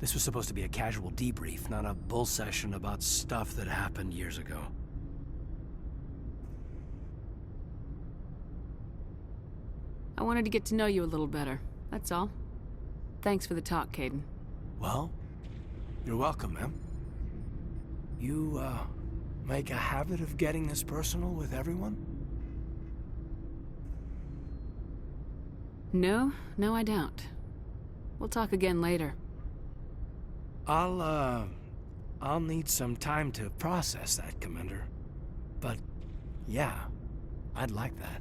this was supposed to be a casual debrief, not a bull session about stuff that happened years ago. I wanted to get to know you a little better, that's all. Thanks for the talk, Kaiden. Well, you're welcome, ma'am. You, make a habit of getting this personal with everyone? No, I don't. We'll talk again later. I'll need some time to process that, Commander. But, yeah, I'd like that.